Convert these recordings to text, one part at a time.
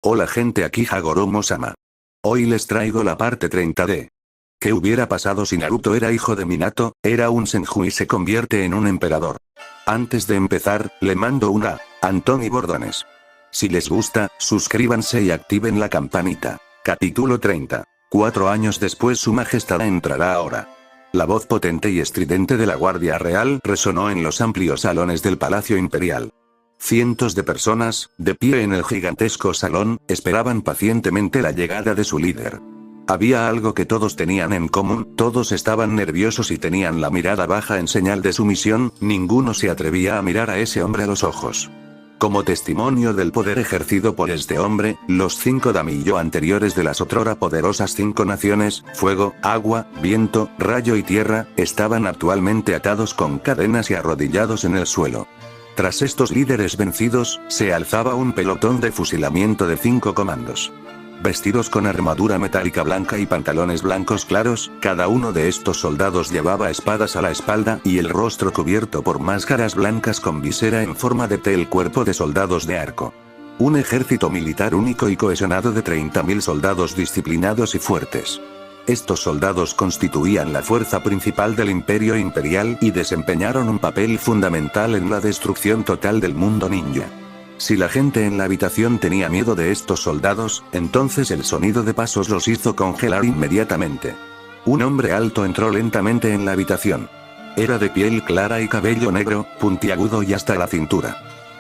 Hola gente, aquí Hagoromo-sama. Hoy les traigo la parte 30 de... ¿Qué hubiera pasado si Naruto era hijo de Minato, era un Senju y se convierte en un emperador? Antes de empezar, le mando una... Antoni Bordones. Si les gusta, suscríbanse y activen la campanita. Capítulo 30. 4 años después su majestad entrará ahora. La voz potente y estridente de la Guardia Real resonó en los amplios salones del Palacio Imperial. Cientos de personas, de pie en el gigantesco salón, esperaban pacientemente la llegada de su líder. Había algo que todos tenían en común, todos estaban nerviosos y tenían la mirada baja en señal de sumisión, ninguno se atrevía a mirar a ese hombre a los ojos. Como testimonio del poder ejercido por este hombre, los 5 daimyo anteriores de las otrora poderosas 5 naciones, fuego, agua, viento, rayo y tierra, estaban actualmente atados con cadenas y arrodillados en el suelo. Tras estos líderes vencidos, se alzaba un pelotón de fusilamiento de 5 comandos. Vestidos con armadura metálica blanca y pantalones blancos claros, cada uno de estos soldados llevaba espadas a la espalda y el rostro cubierto por máscaras blancas con visera en forma de T, el cuerpo de soldados de arco. Un ejército militar único y cohesionado de 30.000 soldados disciplinados y fuertes. Estos soldados constituían la fuerza principal del Imperio Imperial y desempeñaron un papel fundamental en la destrucción total del mundo ninja. Si la gente en la habitación tenía miedo de estos soldados, entonces el sonido de pasos los hizo congelar inmediatamente. Un hombre alto entró lentamente en la habitación. Era de piel clara y cabello negro, puntiagudo y hasta la cintura.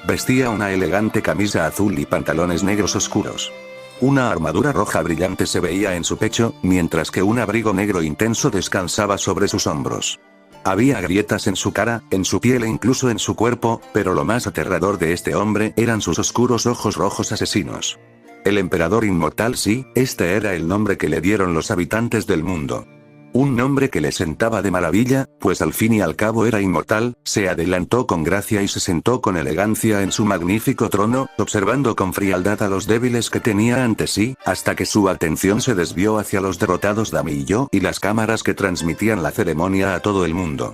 Vestía una elegante camisa azul y pantalones negros oscuros. Una armadura roja brillante se veía en su pecho, mientras que un abrigo negro intenso descansaba sobre sus hombros. Había grietas en su cara, en su piel e incluso en su cuerpo, pero lo más aterrador de este hombre eran sus oscuros ojos rojos asesinos. El emperador inmortal, sí, este era el nombre que le dieron los habitantes del mundo. Un nombre que le sentaba de maravilla, pues al fin y al cabo era inmortal. Se adelantó con gracia y se sentó con elegancia en su magnífico trono, observando con frialdad a los débiles que tenía ante sí, hasta que su atención se desvió hacia los derrotados daimyo y las cámaras que transmitían la ceremonia a todo el mundo.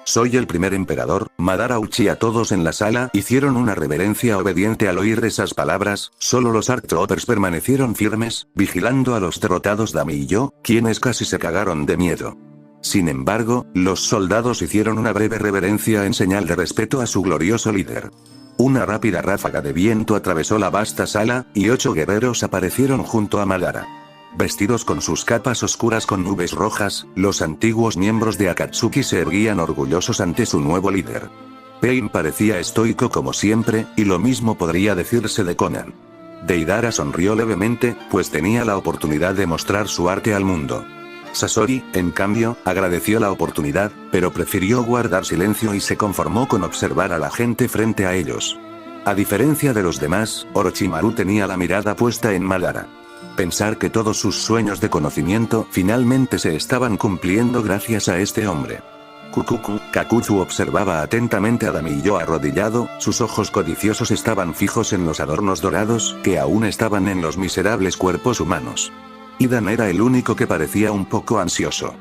Soy el primer emperador, Madara Uchiha. Todos en la sala hicieron una reverencia obediente al oír esas palabras. Solo los Arc Troopers permanecieron firmes, vigilando a los derrotados daimyo, quienes casi se cagaron de miedo. Sin embargo, los soldados hicieron una breve reverencia en señal de respeto a su glorioso líder. Una rápida ráfaga de viento atravesó la vasta sala, y 8 guerreros aparecieron junto a Madara. Vestidos con sus capas oscuras con nubes rojas, los antiguos miembros de Akatsuki se erguían orgullosos ante su nuevo líder. Pain parecía estoico como siempre, y lo mismo podría decirse de Konan. Deidara sonrió levemente, pues tenía la oportunidad de mostrar su arte al mundo. Sasori, en cambio, agradeció la oportunidad, pero prefirió guardar silencio y se conformó con observar a la gente frente a ellos. A diferencia de los demás, Orochimaru tenía la mirada puesta en Madara. Pensar que todos sus sueños de conocimiento finalmente se estaban cumpliendo gracias a este hombre. Kakuzu observaba atentamente a daimyo arrodillado, sus ojos codiciosos estaban fijos en los adornos dorados que aún estaban en los miserables cuerpos humanos. Idan era el único que parecía un poco ansioso.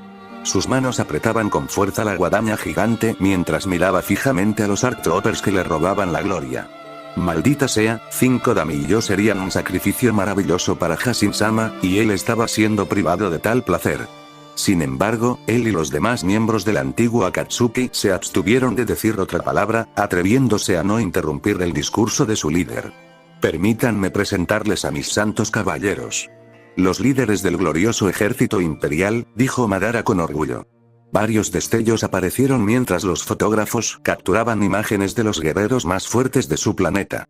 Sus manos apretaban con fuerza la guadaña gigante mientras miraba fijamente a los Arc Troopers que le robaban la gloria. Maldita sea, 5 daimyo serían un sacrificio maravilloso para Hashirama, y él estaba siendo privado de tal placer. Sin embargo, él y los demás miembros del antiguo Akatsuki se abstuvieron de decir otra palabra, atreviéndose a no interrumpir el discurso de su líder. Permítanme presentarles a mis santos caballeros. Los líderes del glorioso ejército imperial, dijo Madara con orgullo. Varios destellos aparecieron mientras los fotógrafos capturaban imágenes de los guerreros más fuertes de su planeta.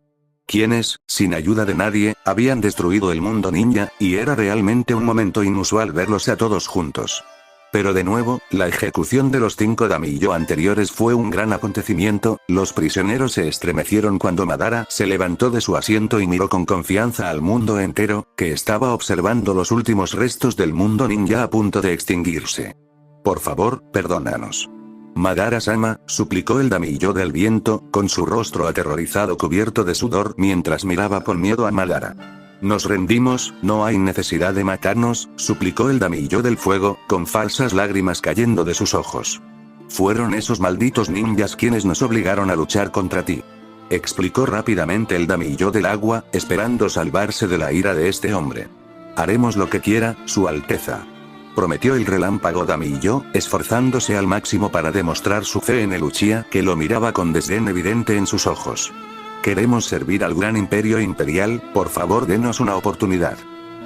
Quienes, sin ayuda de nadie, habían destruido el mundo ninja, y era realmente un momento inusual verlos a todos juntos. Pero de nuevo, la ejecución de los 5 daimyo anteriores fue un gran acontecimiento. Los prisioneros se estremecieron cuando Madara se levantó de su asiento y miró con confianza al mundo entero, que estaba observando los últimos restos del mundo ninja a punto de extinguirse. Por favor, perdónanos. Madara-sama, suplicó el daimyo del viento, con su rostro aterrorizado cubierto de sudor mientras miraba con miedo a Madara. Nos rendimos, no hay necesidad de matarnos, suplicó el daimyo del fuego, con falsas lágrimas cayendo de sus ojos. Fueron esos malditos ninjas quienes nos obligaron a luchar contra ti. explicó rápidamente el Damillo del agua, esperando salvarse de la ira de este hombre. Haremos lo que quiera, Su Alteza. Prometió el relámpago Damillo, esforzándose al máximo para demostrar su fe en el Uchiha, que lo miraba con desdén evidente en sus ojos. Queremos servir al gran imperio imperial, por favor denos una oportunidad.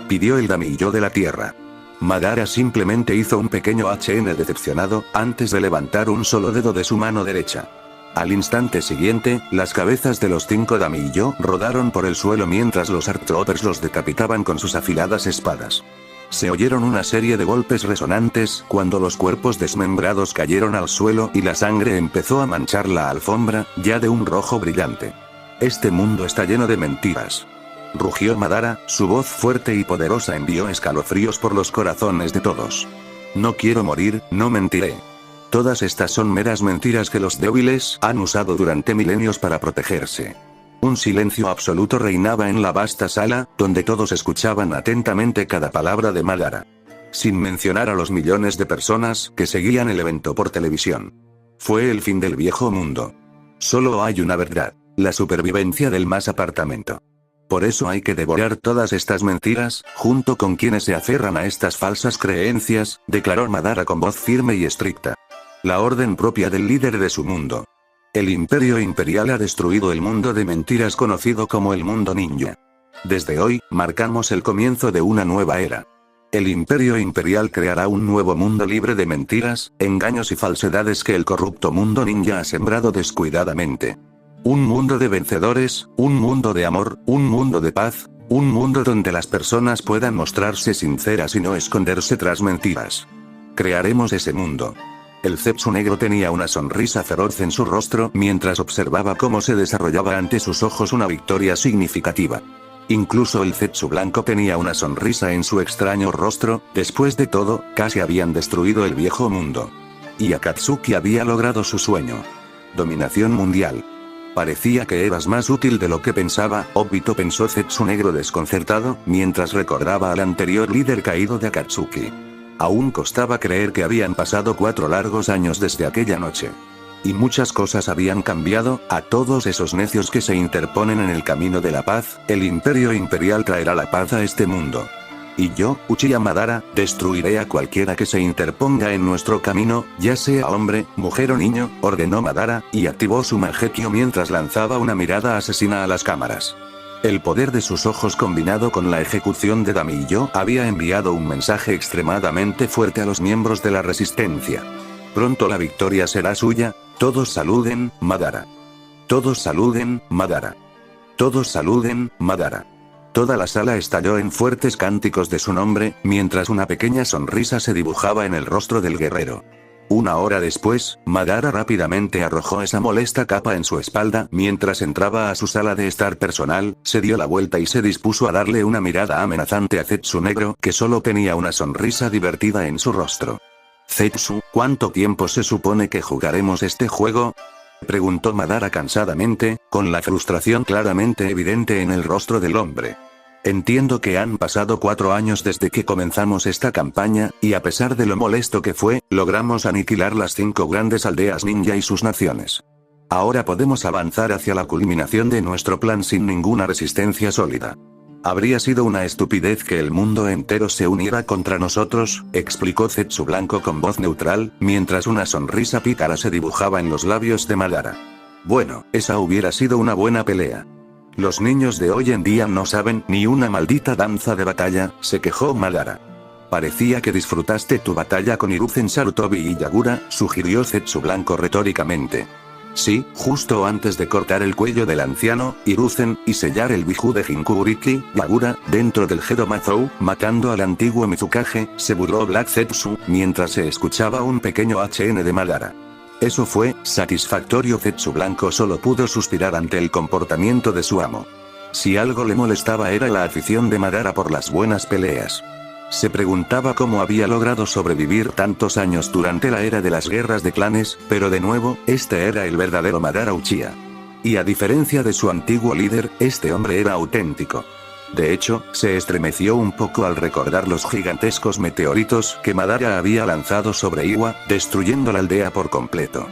Pidió el Damillo de la tierra. Madara simplemente hizo un pequeño HN decepcionado, antes de levantar un solo dedo de su mano derecha. Al instante siguiente, las cabezas de los 5 Damillo rodaron por el suelo mientras los Artroppers los decapitaban con sus afiladas espadas. Se oyeron una serie de golpes resonantes cuando los cuerpos desmembrados cayeron al suelo y la sangre empezó a manchar la alfombra, ya de un rojo brillante. Este mundo está lleno de mentiras. Rugió Madara, su voz fuerte y poderosa envió escalofríos por los corazones de todos. No quiero morir, no mentiré. Todas estas son meras mentiras que los débiles han usado durante milenios para protegerse. Un silencio absoluto reinaba en la vasta sala, donde todos escuchaban atentamente cada palabra de Madara. Sin mencionar a los millones de personas que seguían el evento por televisión. Fue el fin del viejo mundo. Solo hay una verdad, la supervivencia del más apartamento. Por eso hay que devorar todas estas mentiras, junto con quienes se aferran a estas falsas creencias, declaró Madara con voz firme y estricta. La orden propia del líder de su mundo. El imperio imperial ha destruido el mundo de mentiras conocido como el mundo ninja. Desde hoy, marcamos el comienzo de una nueva era. El imperio imperial creará un nuevo mundo libre de mentiras, engaños y falsedades que el corrupto mundo ninja ha sembrado descuidadamente. Un mundo de vencedores, un mundo de amor, un mundo de paz, un mundo donde las personas puedan mostrarse sinceras y no esconderse tras mentiras. Crearemos ese mundo. El Zetsu negro tenía una sonrisa feroz en su rostro mientras observaba cómo se desarrollaba ante sus ojos una victoria significativa. Incluso el Zetsu blanco tenía una sonrisa en su extraño rostro, después de todo, casi habían destruido el viejo mundo. Y Akatsuki había logrado su sueño. Dominación mundial. Parecía que eras más útil de lo que pensaba, Obito pensó Zetsu negro desconcertado, mientras recordaba al anterior líder caído de Akatsuki. Aún costaba creer que habían pasado 4 largos años desde aquella noche. Y muchas cosas habían cambiado, a todos esos necios que se interponen en el camino de la paz, el imperio imperial traerá la paz a este mundo. Y yo, Uchiha Madara, destruiré a cualquiera que se interponga en nuestro camino, ya sea hombre, mujer o niño, ordenó Madara, y activó su Mangekyo mientras lanzaba una mirada asesina a las cámaras. El poder de sus ojos combinado con la ejecución de Damillo había enviado un mensaje extremadamente fuerte a los miembros de la resistencia. Pronto la victoria será suya, todos saluden, Madara. Todos saluden, Madara. Todos saluden, Madara. Toda la sala estalló en fuertes cánticos de su nombre, mientras una pequeña sonrisa se dibujaba en el rostro del guerrero. Una hora después, Madara rápidamente arrojó esa molesta capa en su espalda, mientras entraba a su sala de estar personal, se dio la vuelta y se dispuso a darle una mirada amenazante a Zetsu negro, que solo tenía una sonrisa divertida en su rostro. Zetsu, ¿cuánto tiempo se supone que jugaremos este juego?, preguntó Madara cansadamente, con la frustración claramente evidente en el rostro del hombre. Entiendo que han pasado 4 años desde que comenzamos esta campaña, y a pesar de lo molesto que fue, logramos aniquilar las 5 grandes aldeas ninja y sus naciones. Ahora podemos avanzar hacia la culminación de nuestro plan sin ninguna resistencia sólida. Habría sido una estupidez que el mundo entero se uniera contra nosotros, explicó Zetsu blanco con voz neutral, mientras una sonrisa pícara se dibujaba en los labios de Madara. Bueno, esa hubiera sido una buena pelea. Los niños de hoy en día no saben ni una maldita danza de batalla, se quejó Madara. Parecía que disfrutaste tu batalla con Hiruzen Sarutobi y Yagura, sugirió Zetsu blanco retóricamente. Sí, justo antes de cortar el cuello del anciano, Hiruzen, y sellar el Biju de Jinchuriki, Yagura, dentro del Gedomazo, matando al antiguo Mizukage, se burló Black Zetsu, mientras se escuchaba un pequeño HN de Madara. Eso fue satisfactorio. Zetsu blanco solo pudo suspirar ante el comportamiento de su amo. Si algo le molestaba era la afición de Madara por las buenas peleas. Se preguntaba cómo había logrado sobrevivir tantos años durante la era de las guerras de clanes, pero de nuevo, este era el verdadero Madara Uchiha. Y a diferencia de su antiguo líder, este hombre era auténtico. De hecho, se estremeció un poco al recordar los gigantescos meteoritos que Madara había lanzado sobre Iwa, destruyendo la aldea por completo.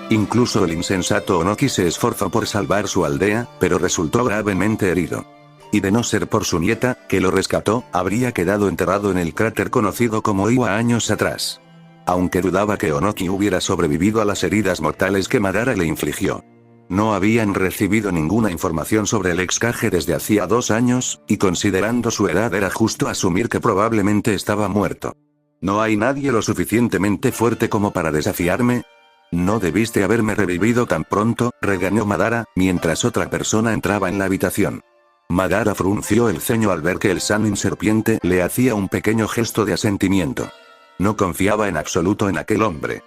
Incluso el insensato Onoki se esforzó por salvar su aldea, pero resultó gravemente herido. Y de no ser por su nieta, que lo rescató, habría quedado enterrado en el cráter conocido como Iwa años atrás. Aunque dudaba que Onoki hubiera sobrevivido a las heridas mortales que Madara le infligió. No habían recibido ninguna información sobre el ex-Kage desde hacía 2 años, y considerando su edad era justo asumir que probablemente estaba muerto. ¿No hay nadie lo suficientemente fuerte como para desafiarme? No debiste haberme revivido tan pronto, regañó Madara, mientras otra persona entraba en la habitación. Madara frunció el ceño al ver que el Sannin serpiente le hacía un pequeño gesto de asentimiento. No confiaba en absoluto en aquel hombre.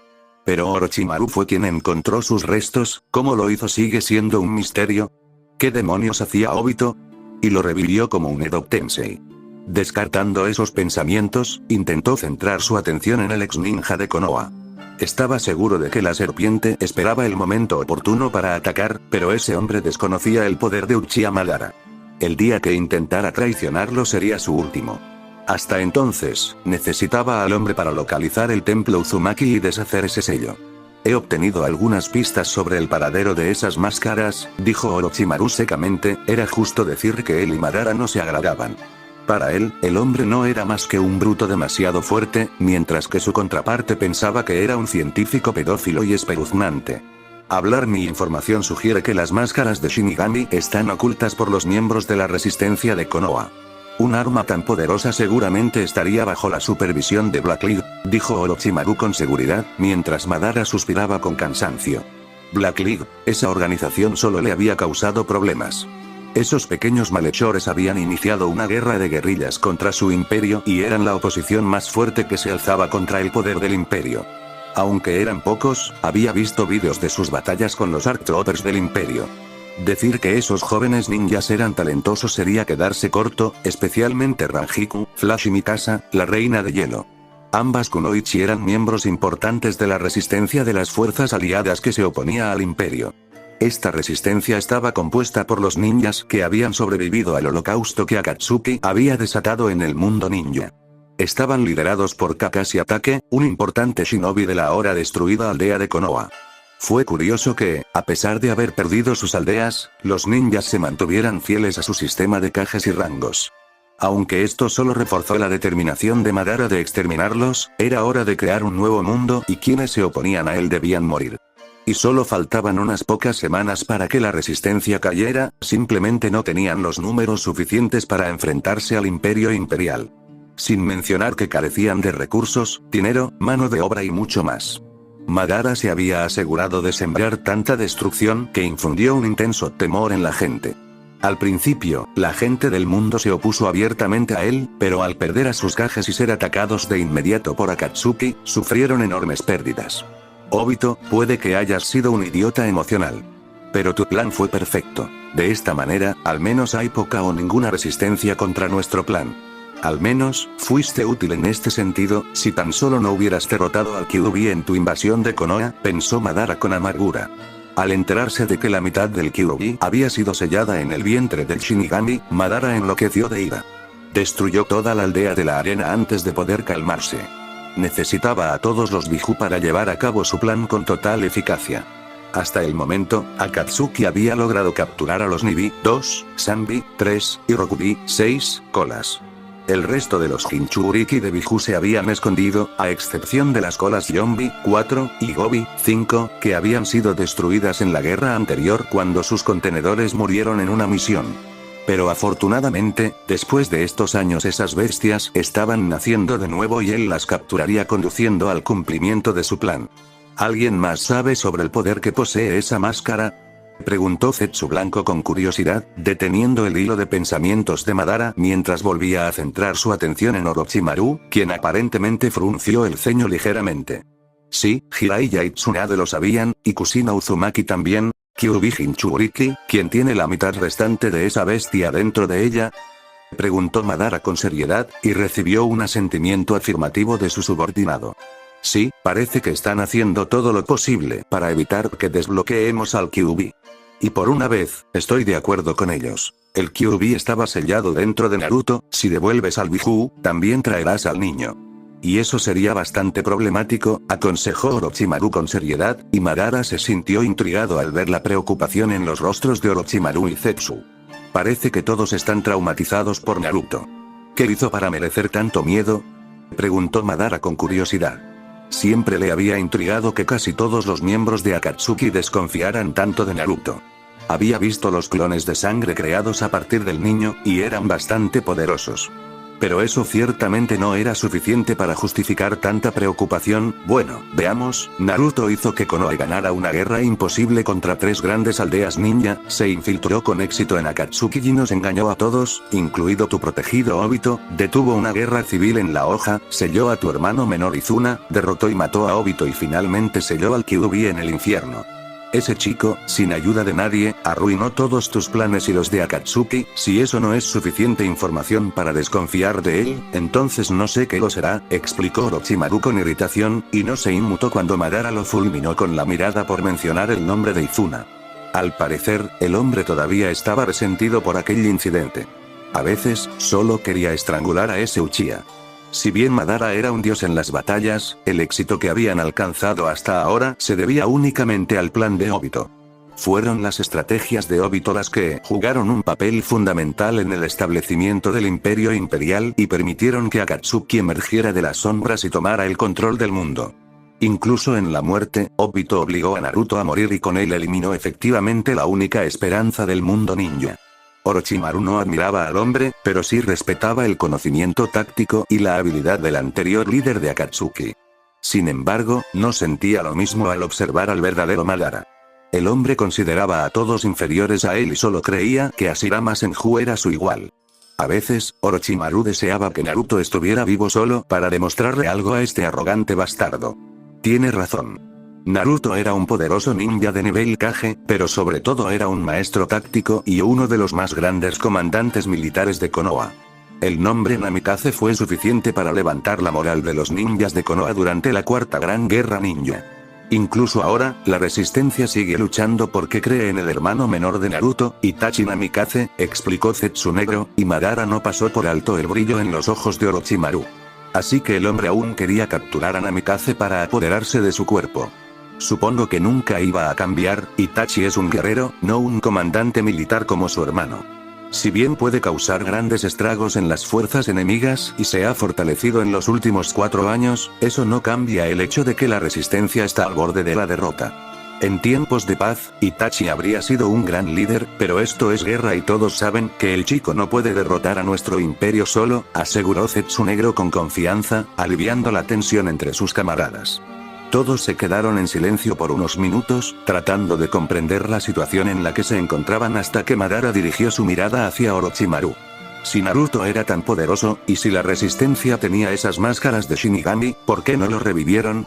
Pero Orochimaru fue quien encontró sus restos, ¿cómo lo hizo sigue siendo un misterio? ¿Qué demonios hacía Obito? Y lo revivió como un Edo Tensei. Descartando esos pensamientos, intentó centrar su atención en el ex ninja de Konoha. Estaba seguro de que la serpiente esperaba el momento oportuno para atacar, pero ese hombre desconocía el poder de Uchiha Madara. El día que intentara traicionarlo sería su último. Hasta entonces, necesitaba al hombre para localizar el templo Uzumaki y deshacer ese sello. He obtenido algunas pistas sobre el paradero de esas máscaras, dijo Orochimaru secamente, era justo decir que él y Madara no se agradaban. Para él, el hombre no era más que un bruto demasiado fuerte, mientras que su contraparte pensaba que era un científico pedófilo y espeluznante. Hablar mi información sugiere que las máscaras de Shinigami están ocultas por los miembros de la resistencia de Konoha. Un arma tan poderosa seguramente estaría bajo la supervisión de Black League, dijo Orochimaru con seguridad, mientras Madara suspiraba con cansancio. Black League, esa organización solo le había causado problemas. Esos pequeños malhechores habían iniciado una guerra de guerrillas contra su imperio y eran la oposición más fuerte que se alzaba contra el poder del imperio. Aunque eran pocos, había visto vídeos de sus batallas con los Arc Troopers del imperio. Decir que esos jóvenes ninjas eran talentosos sería quedarse corto, especialmente Rangiku, Flash y Mikasa, la reina de hielo. Ambas kunoichi eran miembros importantes de la resistencia de las fuerzas aliadas que se oponía al imperio. Esta resistencia estaba compuesta por los ninjas que habían sobrevivido al holocausto que Akatsuki había desatado en el mundo ninja. Estaban liderados por Kakashi Hatake, un importante shinobi de la ahora destruida aldea de Konoha. Fue curioso que, a pesar de haber perdido sus aldeas, los ninjas se mantuvieran fieles a su sistema de cajes y rangos. Aunque esto solo reforzó la determinación de Madara de exterminarlos, era hora de crear un nuevo mundo y quienes se oponían a él debían morir. Y solo faltaban unas pocas semanas para que la resistencia cayera, simplemente no tenían los números suficientes para enfrentarse al imperio imperial. Sin mencionar que carecían de recursos, dinero, mano de obra y mucho más. Madara se había asegurado de sembrar tanta destrucción que infundió un intenso temor en la gente. Al principio, la gente del mundo se opuso abiertamente a él, pero al perder a sus Kages y ser atacados de inmediato por Akatsuki, sufrieron enormes pérdidas. Obito, puede que hayas sido un idiota emocional. Pero tu plan fue perfecto. De esta manera, al menos hay poca o ninguna resistencia contra nuestro plan. Al menos, fuiste útil en este sentido, si tan solo no hubieras derrotado al Kyuubi en tu invasión de Konoha, pensó Madara con amargura. Al enterarse de que la mitad del Kyuubi había sido sellada en el vientre del Shinigami, Madara enloqueció de ira. Destruyó toda la aldea de la arena antes de poder calmarse. Necesitaba a todos los Biju para llevar a cabo su plan con total eficacia. Hasta el momento, Akatsuki había logrado capturar a los Nibi, 2, Sanbi, 3, y Rokubi, 6, colas. El resto de los Jinchuriki de Biju se habían escondido, a excepción de las colas Yombi, 4, y Gobi, 5, que habían sido destruidas en la guerra anterior cuando sus contenedores murieron en una misión. Pero afortunadamente, después de estos años esas bestias estaban naciendo de nuevo y él las capturaría conduciendo al cumplimiento de su plan. ¿Alguien más sabe sobre el poder que posee esa máscara?, preguntó Zetsu Blanco con curiosidad, deteniendo el hilo de pensamientos de Madara mientras volvía a centrar su atención en Orochimaru, quien aparentemente frunció el ceño ligeramente. Sí, Jiraiya y Tsunade lo sabían, y Kushina Uzumaki también. ¿Kyuubi Jinchuriki, quien tiene la mitad restante de esa bestia dentro de ella?, preguntó Madara con seriedad, y recibió un asentimiento afirmativo de su subordinado. Sí, parece que están haciendo todo lo posible para evitar que desbloqueemos al Kyuubi. Y por una vez, estoy de acuerdo con ellos. El Kyuubi estaba sellado dentro de Naruto, si devuelves al Biju, también traerás al niño. Y eso sería bastante problemático, aconsejó Orochimaru con seriedad, y Madara se sintió intrigado al ver la preocupación en los rostros de Orochimaru y Zetsu. Parece que todos están traumatizados por Naruto. ¿Qué hizo para merecer tanto miedo?, preguntó Madara con curiosidad. Siempre le había intrigado que casi todos los miembros de Akatsuki desconfiaran tanto de Naruto. Había visto los clones de sangre creados a partir del niño, y eran bastante poderosos. Pero eso ciertamente no era suficiente para justificar tanta preocupación. Bueno, veamos, Naruto hizo que Konoha ganara una guerra imposible contra 3 grandes aldeas ninja, se infiltró con éxito en Akatsuki y nos engañó a todos, incluido tu protegido Obito, detuvo una guerra civil en la hoja, selló a tu hermano menor Izuna, derrotó y mató a Obito y finalmente selló al Kyuubi en el infierno. Ese chico, sin ayuda de nadie, arruinó todos tus planes y los de Akatsuki. Si eso no es suficiente información para desconfiar de él, entonces no sé qué lo será, explicó Orochimaru con irritación, y no se inmutó cuando Madara lo fulminó con la mirada por mencionar el nombre de Izuna. Al parecer, el hombre todavía estaba resentido por aquel incidente. A veces, solo quería estrangular a ese Uchiha. Si bien Madara era un dios en las batallas, el éxito que habían alcanzado hasta ahora se debía únicamente al plan de Obito. Fueron las estrategias de Obito las que jugaron un papel fundamental en el establecimiento del Imperio Imperial y permitieron que Akatsuki emergiera de las sombras y tomara el control del mundo. Incluso en la muerte, Obito obligó a Naruto a morir y con él eliminó efectivamente la única esperanza del mundo ninja. Orochimaru no admiraba al hombre, pero sí respetaba el conocimiento táctico y la habilidad del anterior líder de Akatsuki. Sin embargo, no sentía lo mismo al observar al verdadero Madara. El hombre consideraba a todos inferiores a él y solo creía que Hashirama Senju era su igual. A veces, Orochimaru deseaba que Naruto estuviera vivo solo para demostrarle algo a este arrogante bastardo. Tiene razón. Naruto era un poderoso ninja de nivel Kage, pero sobre todo era un maestro táctico y uno de los más grandes comandantes militares de Konoha. El nombre Namikaze fue suficiente para levantar la moral de los ninjas de Konoha durante la Cuarta Gran Guerra Ninja. Incluso ahora, la resistencia sigue luchando porque cree en el hermano menor de Naruto, Itachi Namikaze, explicó Zetsu Negro, y Madara no pasó por alto el brillo en los ojos de Orochimaru. Así que el hombre aún quería capturar a Namikaze para apoderarse de su cuerpo. Supongo que nunca iba a cambiar, Itachi es un guerrero, no un comandante militar como su hermano. Si bien puede causar grandes estragos en las fuerzas enemigas y se ha fortalecido en los últimos 4 años, eso no cambia el hecho de que la resistencia está al borde de la derrota. En tiempos de paz, Itachi habría sido un gran líder, pero esto es guerra y todos saben que el chico no puede derrotar a nuestro imperio solo, aseguró Zetsu Negro con confianza, aliviando la tensión entre sus camaradas. Todos se quedaron en silencio por unos minutos, tratando de comprender la situación en la que se encontraban hasta que Madara dirigió su mirada hacia Orochimaru. Si Naruto era tan poderoso, y si la resistencia tenía esas máscaras de Shinigami, ¿por qué no lo revivieron?,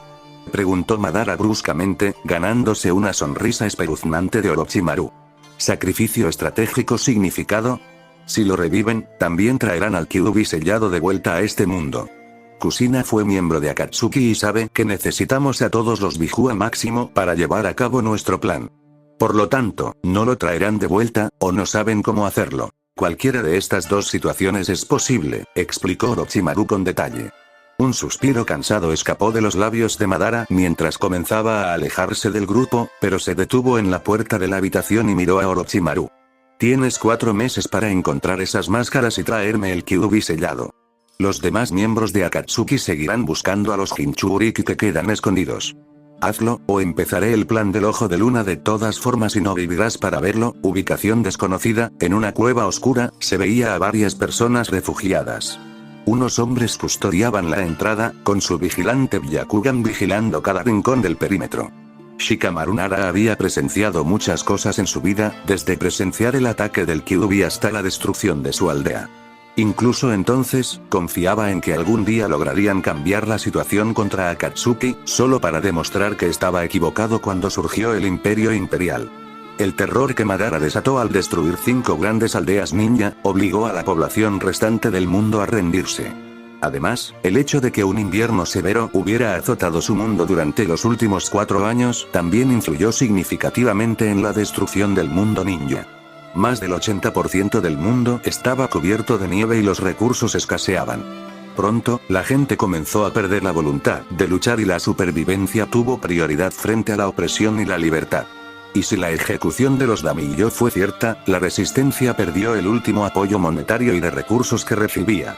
preguntó Madara bruscamente, ganándose una sonrisa espeluznante de Orochimaru. ¿Sacrificio estratégico significado? Si lo reviven, también traerán al Kyuubi sellado de vuelta a este mundo. Kushina fue miembro de Akatsuki y sabe que necesitamos a todos los Bijuu máximo para llevar a cabo nuestro plan. Por lo tanto, no lo traerán de vuelta, o no saben cómo hacerlo. Cualquiera de estas dos situaciones es posible, explicó Orochimaru con detalle. Un suspiro cansado escapó de los labios de Madara mientras comenzaba a alejarse del grupo, pero se detuvo en la puerta de la habitación y miró a Orochimaru. Tienes 4 meses para encontrar esas máscaras y traerme el Kyuubi sellado. Los demás miembros de Akatsuki seguirán buscando a los Jinchuriki que quedan escondidos. Hazlo, o empezaré el plan del Ojo de Luna de todas formas y no vivirás para verlo. Ubicación desconocida, en una cueva oscura, se veía a varias personas refugiadas. Unos hombres custodiaban la entrada, con su vigilante Byakugan vigilando cada rincón del perímetro. Shikamaru Nara había presenciado muchas cosas en su vida, desde presenciar el ataque del Kyuubi hasta la destrucción de su aldea. Incluso entonces, confiaba en que algún día lograrían cambiar la situación contra Akatsuki, solo para demostrar que estaba equivocado cuando surgió el Imperio Imperial. El terror que Madara desató al destruir 5 grandes aldeas ninja, obligó a la población restante del mundo a rendirse. Además, el hecho de que un invierno severo hubiera azotado su mundo durante los últimos 4 años, también influyó significativamente en la destrucción del mundo ninja. Más del 80% del mundo estaba cubierto de nieve y los recursos escaseaban. pronto, la gente comenzó a perder la voluntad de luchar y la supervivencia tuvo prioridad frente a la opresión y la libertad. Y si la ejecución de los daimyo fue cierta, la resistencia perdió el último apoyo monetario y de recursos que recibía.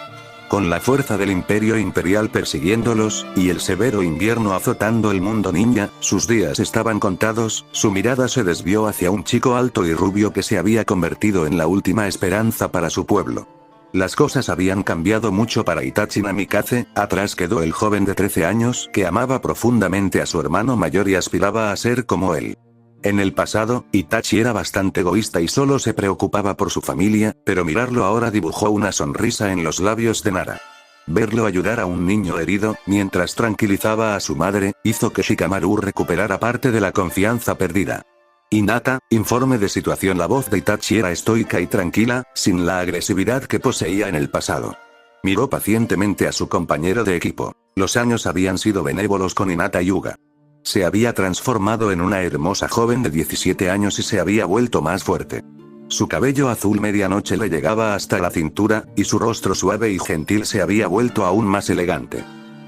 Con la fuerza del imperio imperial persiguiéndolos, y el severo invierno azotando el mundo ninja, sus días estaban contados, su mirada se desvió hacia un chico alto y rubio que se había convertido en la última esperanza para su pueblo. Las cosas habían cambiado mucho para Itachi Namikaze, atrás quedó el joven de 13 años que amaba profundamente a su hermano mayor y aspiraba a ser como él. En el pasado, Itachi era bastante egoísta y solo se preocupaba por su familia, pero mirarlo ahora dibujó una sonrisa en los labios de Nara. Verlo ayudar a un niño herido, mientras tranquilizaba a su madre, hizo que Shikamaru recuperara parte de la confianza perdida. Hinata, informe de situación. La voz de Itachi era estoica y tranquila, sin la agresividad que poseía en el pasado. Miró pacientemente a su compañero de equipo. Los años habían sido benévolos con Hinata Hyuga. Se había transformado en una hermosa joven de 17 años y se había vuelto más fuerte. Su cabello azul medianoche le llegaba hasta la cintura, y su rostro suave y gentil se había vuelto aún más elegante.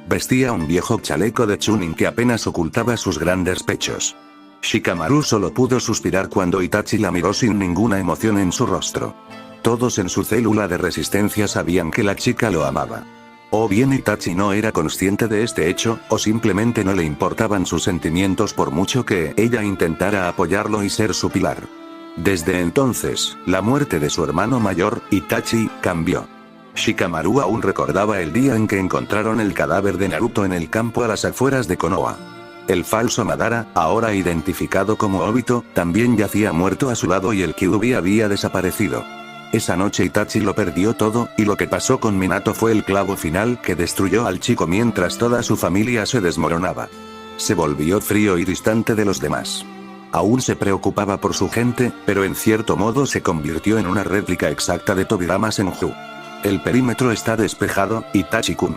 Vestía un viejo chaleco de chunin que apenas ocultaba sus grandes pechos. Shikamaru solo pudo suspirar cuando Itachi la miró sin ninguna emoción en su rostro. Todos en su célula de resistencia sabían que la chica lo amaba. O bien Itachi no era consciente de este hecho, o simplemente no le importaban sus sentimientos por mucho que ella intentara apoyarlo y ser su pilar. Desde entonces, la muerte de su hermano mayor, Itachi, cambió. Shikamaru aún recordaba el día en que encontraron el cadáver de Naruto en el campo a las afueras de Konoha. El falso Madara, ahora identificado como Obito, también yacía muerto a su lado y el Kyuubi había desaparecido. Esa noche Itachi lo perdió todo, y lo que pasó con Minato fue el clavo final que destruyó al chico mientras toda su familia se desmoronaba. Se volvió frío y distante de los demás. Aún se preocupaba por su gente, pero en cierto modo se convirtió en una réplica exacta de Tobirama Senju. El perímetro está despejado, Itachi-kun.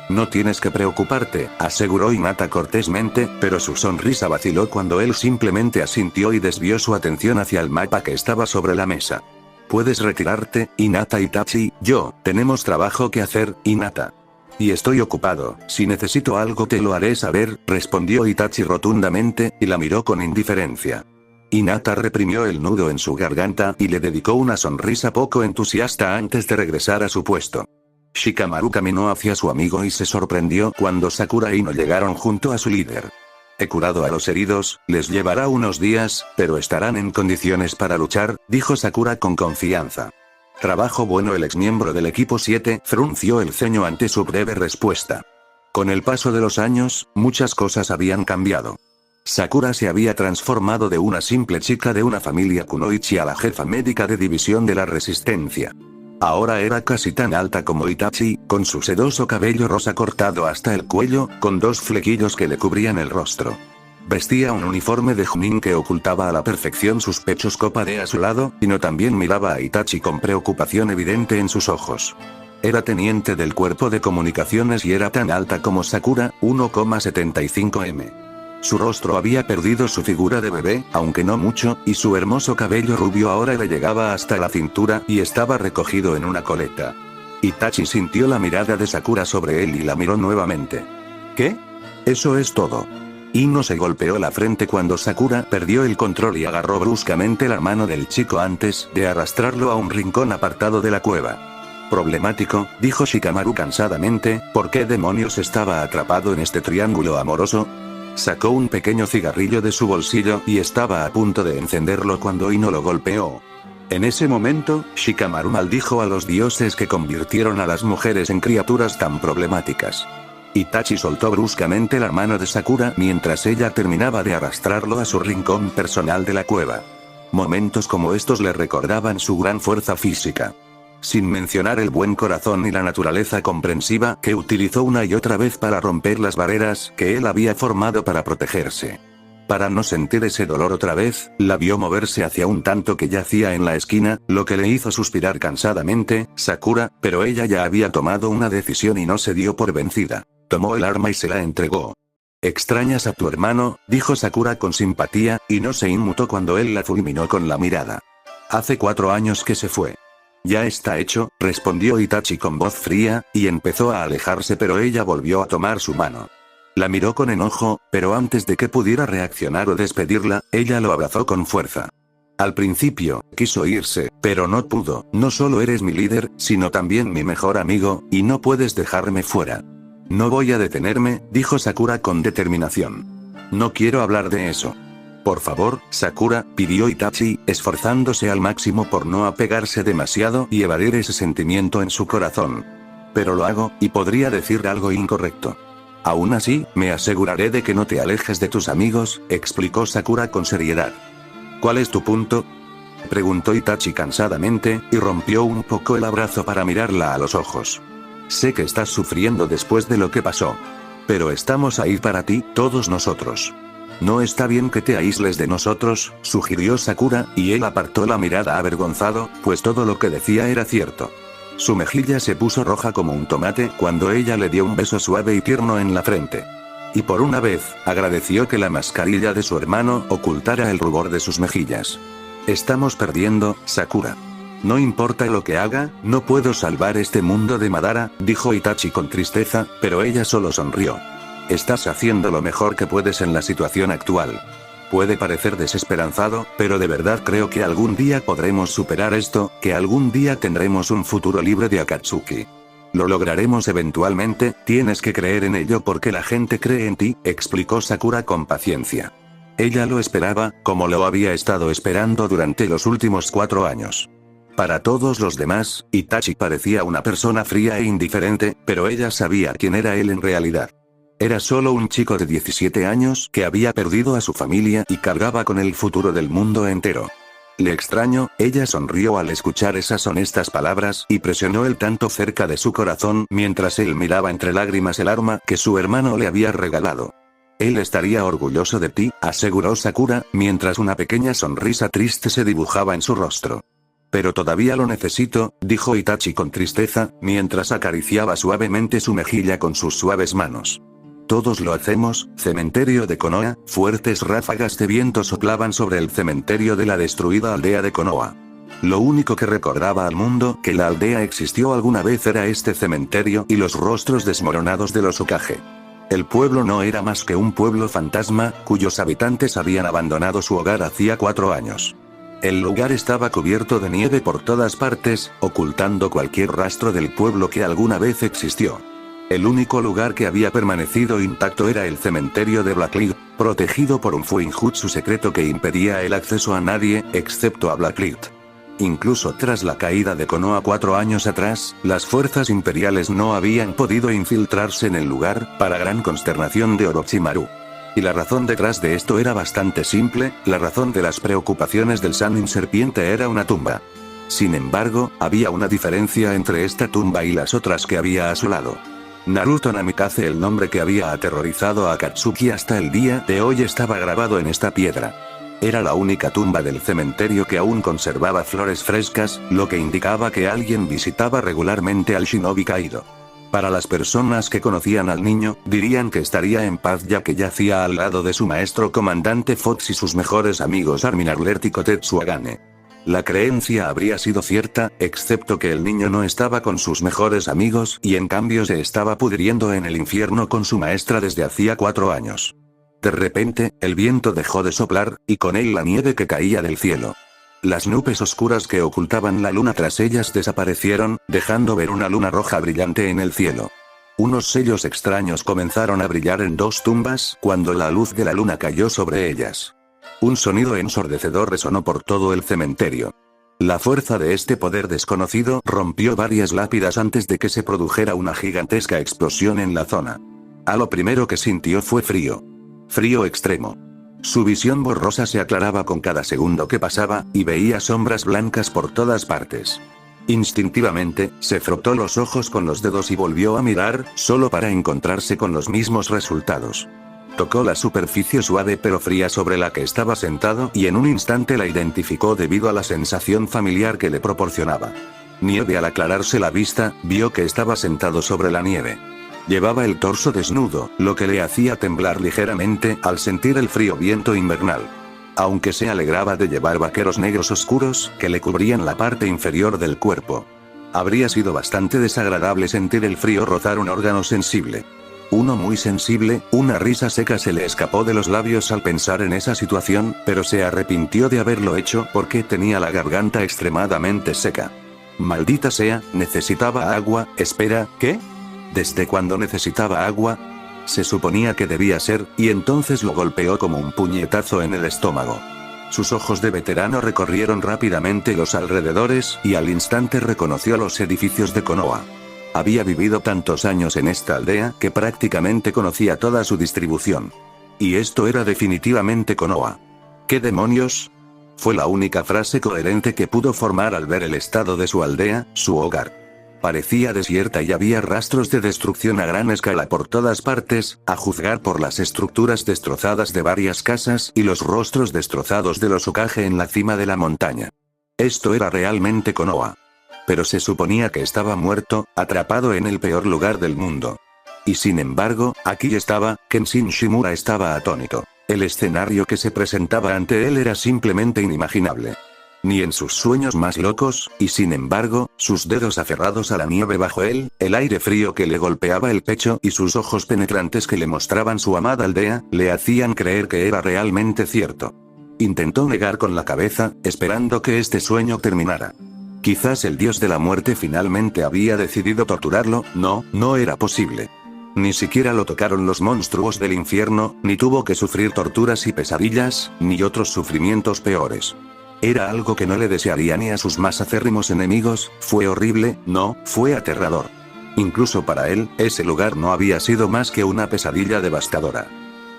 No tienes que preocuparte, aseguró Hinata cortésmente, pero su sonrisa vaciló cuando él simplemente asintió y desvió su atención hacia el mapa que estaba sobre la mesa. Puedes retirarte, Hinata. Itachi, tenemos trabajo que hacer, Hinata. Y estoy ocupado, si necesito algo te lo haré saber, respondió Itachi rotundamente, y la miró con indiferencia. Hinata reprimió el nudo en su garganta y le dedicó una sonrisa poco entusiasta antes de regresar a su puesto. Shikamaru caminó hacia su amigo y se sorprendió cuando Sakura y Ino llegaron junto a su líder. He curado a los heridos, les llevará unos días, pero estarán en condiciones para luchar, dijo Sakura con confianza. Trabajo bueno. El exmiembro del equipo 7 frunció el ceño ante su breve respuesta. Con el paso de los años, muchas cosas habían cambiado. Sakura se había transformado de una simple chica de una familia kunoichi a la jefa médica de división de la resistencia. Ahora era casi tan alta como Itachi, con su sedoso cabello rosa cortado hasta el cuello, con 2 flequillos que le cubrían el rostro. Vestía un uniforme de Chunin que ocultaba a la perfección sus pechos. Kopade a su lado, Ino también miraba a Itachi con preocupación evidente en sus ojos. Era teniente del cuerpo de comunicaciones y era tan alta como Sakura, 1,75 m. Su rostro había perdido su figura de bebé, aunque no mucho, y su hermoso cabello rubio ahora le llegaba hasta la cintura y estaba recogido en una coleta. Itachi sintió la mirada de Sakura sobre él y la miró nuevamente. ¿Qué? Eso es todo. Ino se golpeó la frente cuando Sakura perdió el control y agarró bruscamente la mano del chico antes de arrastrarlo a un rincón apartado de la cueva. Problemático, dijo Shikamaru cansadamente, ¿por qué demonios estaba atrapado en este triángulo amoroso? Sacó un pequeño cigarrillo de su bolsillo y estaba a punto de encenderlo cuando Ino lo golpeó. En ese momento, Shikamaru maldijo a los dioses que convirtieron a las mujeres en criaturas tan problemáticas. Itachi soltó bruscamente la mano de Sakura mientras ella terminaba de arrastrarlo a su rincón personal de la cueva. Momentos como estos le recordaban su gran fuerza física. Sin mencionar el buen corazón y la naturaleza comprensiva que utilizó una y otra vez para romper las barreras que él había formado para protegerse. Para no sentir ese dolor otra vez, la vio moverse hacia un tanto que yacía en la esquina, lo que le hizo suspirar cansadamente, Sakura, pero ella ya había tomado una decisión y no se dio por vencida. Tomó el arma y se la entregó. «¿Extrañas a tu hermano?», dijo Sakura con simpatía, y no se inmutó cuando él la fulminó con la mirada. «Hace 4 años que se fue. Ya está hecho, respondió Itachi con voz fría, y empezó a alejarse, pero ella volvió a tomar su mano. La miró con enojo, pero antes de que pudiera reaccionar o despedirla, ella lo abrazó con fuerza. Al principio, quiso irse, pero no pudo. No solo eres mi líder, sino también mi mejor amigo, y no puedes dejarme fuera. No voy a detenerme, dijo Sakura con determinación. No quiero hablar de eso. Por favor, Sakura, pidió Itachi, esforzándose al máximo por no apegarse demasiado y evadir ese sentimiento en su corazón. Pero lo hago, y podría decir algo incorrecto. Aún así, me aseguraré de que no te alejes de tus amigos, explicó Sakura con seriedad. ¿Cuál es tu punto?, preguntó Itachi cansadamente, y rompió un poco el abrazo para mirarla a los ojos. Sé que estás sufriendo después de lo que pasó. Pero estamos ahí para ti, todos nosotros. No está bien que te aísles de nosotros, sugirió Sakura, y él apartó la mirada avergonzado, pues todo lo que decía era cierto. Su mejilla se puso roja como un tomate cuando ella le dio un beso suave y tierno en la frente. Y por una vez, agradeció que la mascarilla de su hermano ocultara el rubor de sus mejillas. Estamos perdiendo, Sakura. No importa lo que haga, no puedo salvar este mundo de Madara, dijo Itachi con tristeza, pero ella solo sonrió. Estás haciendo lo mejor que puedes en la situación actual. Puede parecer desesperanzado, pero de verdad creo que algún día podremos superar esto, que algún día tendremos un futuro libre de Akatsuki. Lo lograremos eventualmente, tienes que creer en ello porque la gente cree en ti, explicó Sakura con paciencia. Ella lo esperaba, como lo había estado esperando durante los últimos 4 años. Para todos los demás, Itachi parecía una persona fría e indiferente, pero ella sabía quién era él en realidad. Era solo un chico de 17 años que había perdido a su familia y cargaba con el futuro del mundo entero. Le extrañó, ella sonrió al escuchar esas honestas palabras y presionó el tanto cerca de su corazón mientras él miraba entre lágrimas el arma que su hermano le había regalado. Él estaría orgulloso de ti, aseguró Sakura, mientras una pequeña sonrisa triste se dibujaba en su rostro. Pero todavía lo necesito, dijo Itachi con tristeza, mientras acariciaba suavemente su mejilla con sus suaves manos. Todos lo hacemos, cementerio de Konoha, fuertes ráfagas de viento soplaban sobre el cementerio de la destruida aldea de Konoha. Lo único que recordaba al mundo que la aldea existió alguna vez era este cementerio y los rostros desmoronados de los Hokage. El pueblo no era más que un pueblo fantasma, cuyos habitantes habían abandonado su hogar hacía 4 años. El lugar estaba cubierto de nieve por todas partes, ocultando cualquier rastro del pueblo que alguna vez existió. El único lugar que había permanecido intacto era el cementerio de Blacklead, protegido por un fuinjutsu secreto que impedía el acceso a nadie, excepto a Blacklead. Incluso tras la caída de Konoha 4 años atrás, las fuerzas imperiales no habían podido infiltrarse en el lugar, para gran consternación de Orochimaru. Y la razón detrás de esto era bastante simple, la razón de las preocupaciones del Sannin Serpiente era una tumba. Sin embargo, había una diferencia entre esta tumba y las otras que había a su lado. Naruto Namikaze, el nombre que había aterrorizado a Akatsuki hasta el día de hoy, estaba grabado en esta piedra. Era la única tumba del cementerio que aún conservaba flores frescas, lo que indicaba que alguien visitaba regularmente al shinobi caído. Para las personas que conocían al niño, dirían que estaría en paz ya que yacía al lado de su maestro comandante Fox y sus mejores amigos Armin Arlert y Kotetsu Agane. La creencia habría sido cierta, excepto que el niño no estaba con sus mejores amigos y en cambio se estaba pudriendo en el infierno con su maestra desde hacía 4 años. De repente, el viento dejó de soplar, y con él la nieve que caía del cielo. Las nubes oscuras que ocultaban la luna tras ellas desaparecieron, dejando ver una luna roja brillante en el cielo. Unos sellos extraños comenzaron a brillar en 2 tumbas cuando la luz de la luna cayó sobre ellas. Un sonido ensordecedor resonó por todo el cementerio. La fuerza de este poder desconocido rompió varias lápidas antes de que se produjera una gigantesca explosión en la zona. A lo primero que sintió fue frío. Frío extremo. Su visión borrosa se aclaraba con cada segundo que pasaba, y veía sombras blancas por todas partes. Instintivamente, se frotó los ojos con los dedos y volvió a mirar, solo para encontrarse con los mismos resultados. Tocó la superficie suave pero fría sobre la que estaba sentado y en un instante la identificó debido a la sensación familiar que le proporcionaba. Nieve. Al aclararse la vista, vio que estaba sentado sobre la nieve. Llevaba el torso desnudo, lo que le hacía temblar ligeramente al sentir el frío viento invernal. aunque se alegraba de llevar vaqueros negros oscuros que le cubrían la parte inferior del cuerpo. Habría sido bastante desagradable sentir el frío rozar un órgano sensible. Uno muy sensible. Una risa seca se le escapó de los labios al pensar en esa situación, pero se arrepintió de haberlo hecho porque tenía la garganta extremadamente seca. Maldita sea, necesitaba agua. Espera, ¿qué? ¿Desde cuándo necesitaba agua? Se suponía que debía ser, y entonces lo golpeó como un puñetazo en el estómago. Sus ojos de veterano recorrieron rápidamente los alrededores, y al instante reconoció los edificios de Konoha. Había vivido tantos años en esta aldea que prácticamente conocía toda su distribución. Y esto era definitivamente Konoha. ¿Qué demonios? Fue la única frase coherente que pudo formar al ver el estado de su aldea, su hogar. Parecía desierta y había rastros de destrucción a gran escala por todas partes, a juzgar por las estructuras destrozadas de varias casas y los rostros destrozados de los Hokage en la cima de la montaña. Esto era realmente Konoha. Pero se suponía que estaba muerto, atrapado en el peor lugar del mundo. Y sin embargo, aquí estaba. Kenshin Shimura estaba atónito. El escenario que se presentaba ante él era simplemente inimaginable. Ni en sus sueños más locos, y sin embargo, sus dedos aferrados a la nieve bajo él, el aire frío que le golpeaba el pecho y sus ojos penetrantes que le mostraban su amada aldea, le hacían creer que era realmente cierto. Intentó negar con la cabeza, esperando que este sueño terminara. Quizás el dios de la muerte finalmente había decidido torturarlo. No, no era posible. Ni siquiera lo tocaron los monstruos del infierno, ni tuvo que sufrir torturas y pesadillas, ni otros sufrimientos peores. Era algo que no le desearía ni a sus más acérrimos enemigos. Fue horrible, no, fue aterrador. Incluso para él, ese lugar no había sido más que una pesadilla devastadora.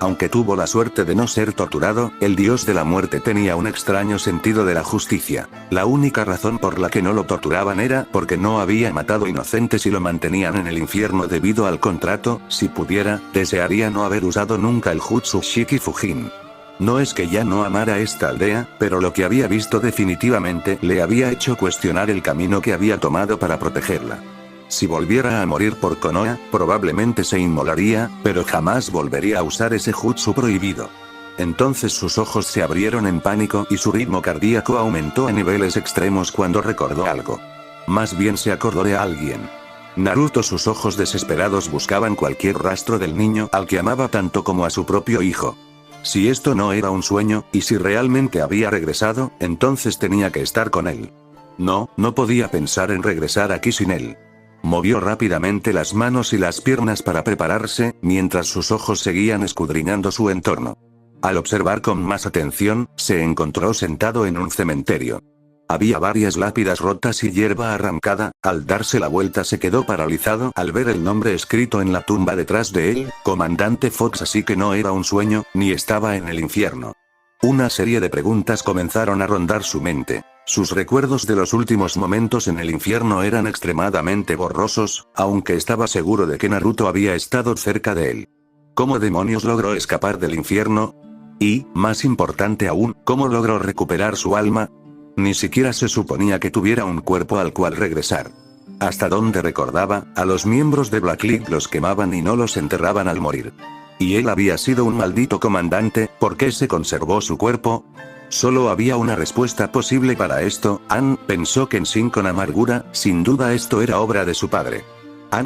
Aunque tuvo la suerte de no ser torturado, el dios de la muerte tenía un extraño sentido de la justicia. La única razón por la que no lo torturaban era porque no había matado inocentes y lo mantenían en el infierno debido al contrato. Si pudiera, desearía no haber usado nunca el Jutsu Shiki Fujin. No es que ya no amara esta aldea, pero lo que había visto definitivamente le había hecho cuestionar el camino que había tomado para protegerla. Si volviera a morir por Konoha, probablemente se inmolaría, pero jamás volvería a usar ese jutsu prohibido. Entonces sus ojos se abrieron en pánico y su ritmo cardíaco aumentó a niveles extremos cuando recordó algo. Más bien se acordó de alguien. Naruto. Sus ojos desesperados buscaban cualquier rastro del niño al que amaba tanto como a su propio hijo. Si esto no era un sueño, y si realmente había regresado, entonces tenía que estar con él. No, no podía pensar en regresar aquí sin él. Movió rápidamente las manos y las piernas para prepararse, mientras sus ojos seguían escudriñando su entorno. Al observar con más atención, se encontró sentado en un cementerio. Había varias lápidas rotas y hierba arrancada. Al darse la vuelta se quedó paralizado al ver el nombre escrito en la tumba detrás de él, Comandante Fox. Así que no era un sueño, ni estaba en el infierno. Una serie de preguntas comenzaron a rondar su mente. Sus recuerdos de los últimos momentos en el infierno eran extremadamente borrosos, aunque estaba seguro de que Naruto había estado cerca de él. ¿Cómo demonios logró escapar del infierno? Y, más importante aún, ¿cómo logró recuperar su alma? Ni siquiera se suponía que tuviera un cuerpo al cual regresar. Hasta donde recordaba, a los miembros de Black League los quemaban y no los enterraban al morir. Y él había sido un maldito comandante. ¿Por qué se conservó su cuerpo? Solo había una respuesta posible para esto. Pensó Kenshin con amargura. Sin duda esto era obra de su padre.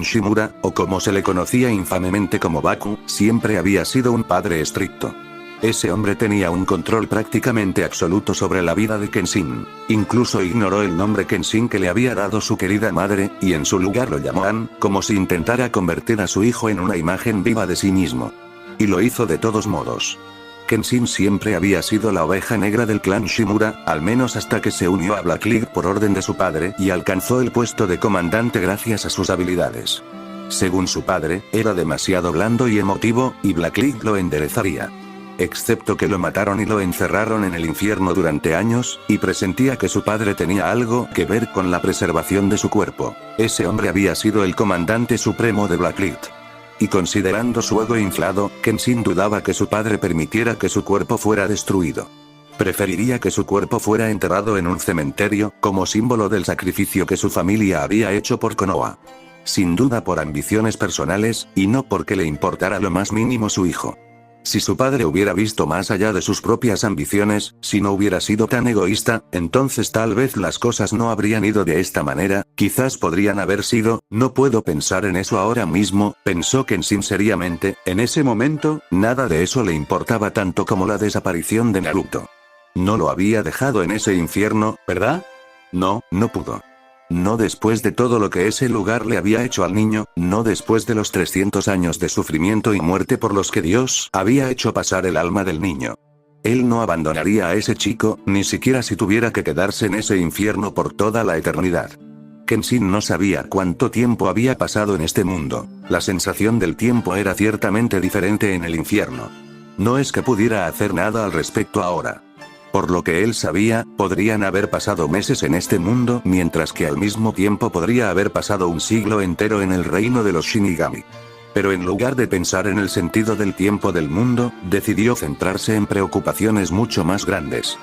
Shimura, o como se le conocía infamemente como Baku, siempre había sido un padre estricto. Ese hombre tenía un control prácticamente absoluto sobre la vida de Kenshin. Incluso ignoró el nombre Kenshin que le había dado su querida madre, y en su lugar lo llamó como si intentara convertir a su hijo en una imagen viva de sí mismo. Y lo hizo de todos modos. Kenshin siempre había sido la oveja negra del clan Shimura, al menos hasta que se unió a Black League por orden de su padre y alcanzó el puesto de comandante gracias a sus habilidades. Según su padre, era demasiado blando y emotivo, y Black League lo enderezaría. Excepto que lo mataron y lo encerraron en el infierno durante años, y presentía que su padre tenía algo que ver con la preservación de su cuerpo. Ese hombre había sido el comandante supremo de Black League. Y considerando su ego inflado, Kenshin dudaba que su padre permitiera que su cuerpo fuera destruido. Preferiría que su cuerpo fuera enterrado en un cementerio, como símbolo del sacrificio que su familia había hecho por Konoha. Sin duda por ambiciones personales, y no porque le importara lo más mínimo su hijo. Si su padre hubiera visto más allá de sus propias ambiciones, si no hubiera sido tan egoísta, entonces tal vez las cosas no habrían ido de esta manera, quizás podrían haber sido, no puedo pensar en eso ahora mismo, pensó Kenshin seriamente, en ese momento, nada de eso le importaba tanto como la desaparición de Naruto. No lo había dejado en ese infierno, ¿verdad? No, no pudo. No después de todo lo que ese lugar le había hecho al niño, no después de los 300 años de sufrimiento y muerte por los que Dios había hecho pasar el alma del niño. Él no abandonaría a ese chico, ni siquiera si tuviera que quedarse en ese infierno por toda la eternidad. Kenshin no sabía cuánto tiempo había pasado en este mundo. La sensación del tiempo era ciertamente diferente en el infierno. No es que pudiera hacer nada al respecto ahora. Por lo que él sabía, podrían haber pasado meses en este mundo, mientras que al mismo tiempo podría haber pasado un siglo entero en el reino de los Shinigami. Pero en lugar de pensar en el sentido del tiempo del mundo, decidió centrarse en preocupaciones mucho más grandes.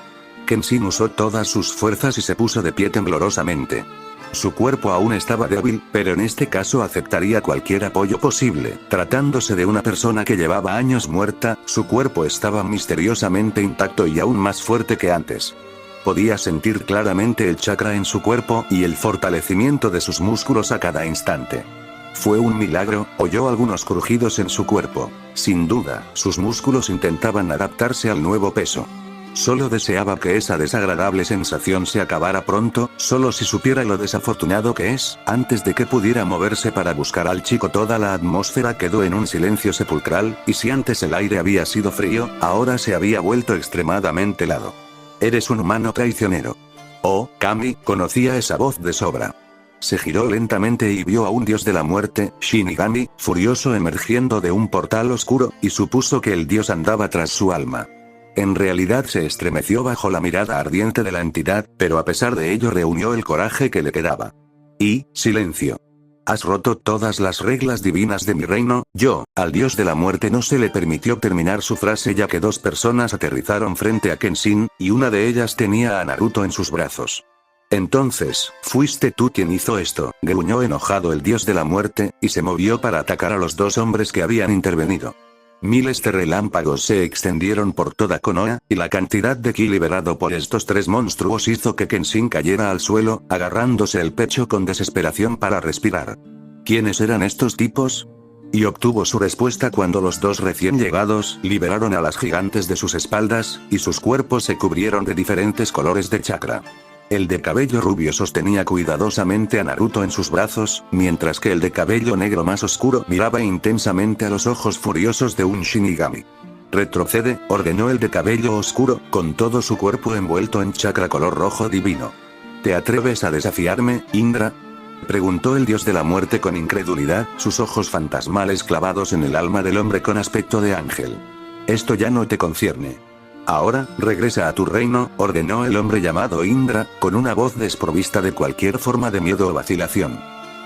Kenshin usó todas sus fuerzas y se puso de pie temblorosamente. Su cuerpo aún estaba débil, pero en este caso aceptaría cualquier apoyo posible. Tratándose de una persona que llevaba años muerta, su cuerpo estaba misteriosamente intacto y aún más fuerte que antes. Podía sentir claramente el chakra en su cuerpo y el fortalecimiento de sus músculos a cada instante. Fue un milagro, oyó algunos crujidos en su cuerpo. Sin duda, sus músculos intentaban adaptarse al nuevo peso. Solo deseaba que esa desagradable sensación se acabara pronto, solo si supiera lo desafortunado que es. Antes de que pudiera moverse para buscar al chico, toda la atmósfera quedó en un silencio sepulcral, y si antes el aire había sido frío, ahora se había vuelto extremadamente helado. Eres un humano traicionero. Oh, Kami, conocía esa voz de sobra. Se giró lentamente y vio a un dios de la muerte, Shinigami, furioso emergiendo de un portal oscuro, y supuso que el dios andaba tras su alma. En realidad se estremeció bajo la mirada ardiente de la entidad, pero a pesar de ello reunió el coraje que le quedaba. Y, silencio. Has roto todas las reglas divinas de mi reino. Al dios de la muerte no se le permitió terminar su frase ya que dos personas aterrizaron frente a Kenshin, y una de ellas tenía a Naruto en sus brazos. Entonces, fuiste tú quien hizo esto, gruñó enojado el dios de la muerte, y se movió para atacar a los dos hombres que habían intervenido. Miles de relámpagos se extendieron por toda Konoha, y la cantidad de ki liberado por estos tres monstruos hizo que Kenshin cayera al suelo, agarrándose el pecho con desesperación para respirar. ¿Quiénes eran estos tipos? Y obtuvo su respuesta cuando los dos recién llegados liberaron a las gigantes de sus espaldas, y sus cuerpos se cubrieron de diferentes colores de chakra. El de cabello rubio sostenía cuidadosamente a Naruto en sus brazos, mientras que el de cabello negro más oscuro miraba intensamente a los ojos furiosos de un Shinigami. Retrocede, ordenó el de cabello oscuro, con todo su cuerpo envuelto en chakra color rojo divino. ¿Te atreves a desafiarme, Indra? Preguntó el dios de la muerte con incredulidad, sus ojos fantasmales clavados en el alma del hombre con aspecto de ángel. Esto ya no te concierne. Ahora, regresa a tu reino, ordenó el hombre llamado Indra, con una voz desprovista de cualquier forma de miedo o vacilación.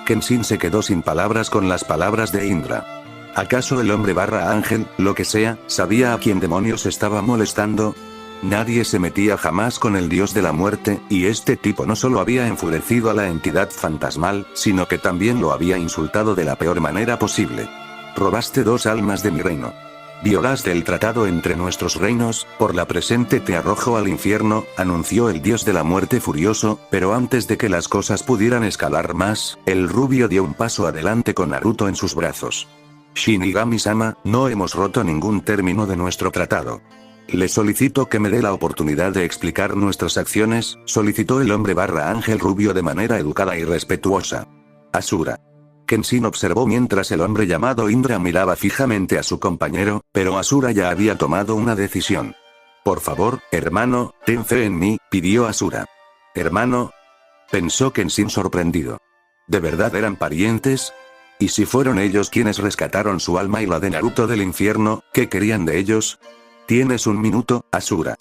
Kenshin se quedó sin palabras con las palabras de Indra. ¿Acaso el hombre barra ángel, lo que sea, sabía a quién demonios estaba molestando? Nadie se metía jamás con el dios de la muerte, y este tipo no solo había enfurecido a la entidad fantasmal, sino que también lo había insultado de la peor manera posible. Robaste dos almas de mi reino. Violaste el tratado entre nuestros reinos, por la presente te arrojo al infierno, anunció el dios de la muerte furioso, pero antes de que las cosas pudieran escalar más, el rubio dio un paso adelante con Naruto en sus brazos. Shinigami-sama, no hemos roto ningún término de nuestro tratado. Le solicito que me dé la oportunidad de explicar nuestras acciones, solicitó el hombre barra ángel rubio de manera educada y respetuosa. Asura. Kenshin observó mientras el hombre llamado Indra miraba fijamente a su compañero, pero Asura ya había tomado una decisión. Por favor, hermano, ten fe en mí, pidió Asura. ¿Hermano? Pensó Kenshin sorprendido. ¿De verdad eran parientes? ¿Y si fueron ellos quienes rescataron su alma y la de Naruto del infierno, qué querían de ellos? Tienes un minuto, Asura.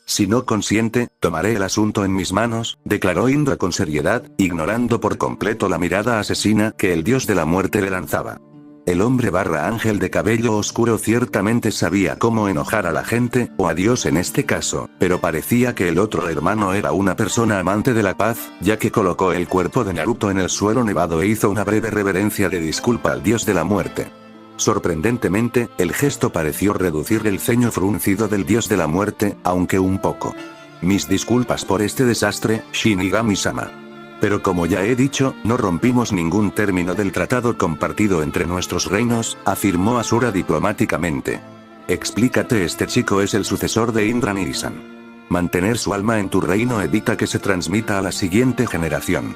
Si no consiente, tomaré el asunto en mis manos, declaró Indra con seriedad, ignorando por completo la mirada asesina que el dios de la muerte le lanzaba. El hombre barra ángel de cabello oscuro ciertamente sabía cómo enojar a la gente, o a Dios en este caso, pero parecía que el otro hermano era una persona amante de la paz, ya que colocó el cuerpo de Naruto en el suelo nevado e hizo una breve reverencia de disculpa al dios de la muerte. Sorprendentemente, el gesto pareció reducir el ceño fruncido del dios de la muerte, aunque un poco. Mis disculpas por este desastre, Shinigami-sama. Pero como ya he dicho, no rompimos ningún término del tratado compartido entre nuestros reinos, afirmó Asura diplomáticamente. Explícate, este chico es el sucesor de Indra Nisan. Mantener su alma en tu reino evita que se transmita a la siguiente generación.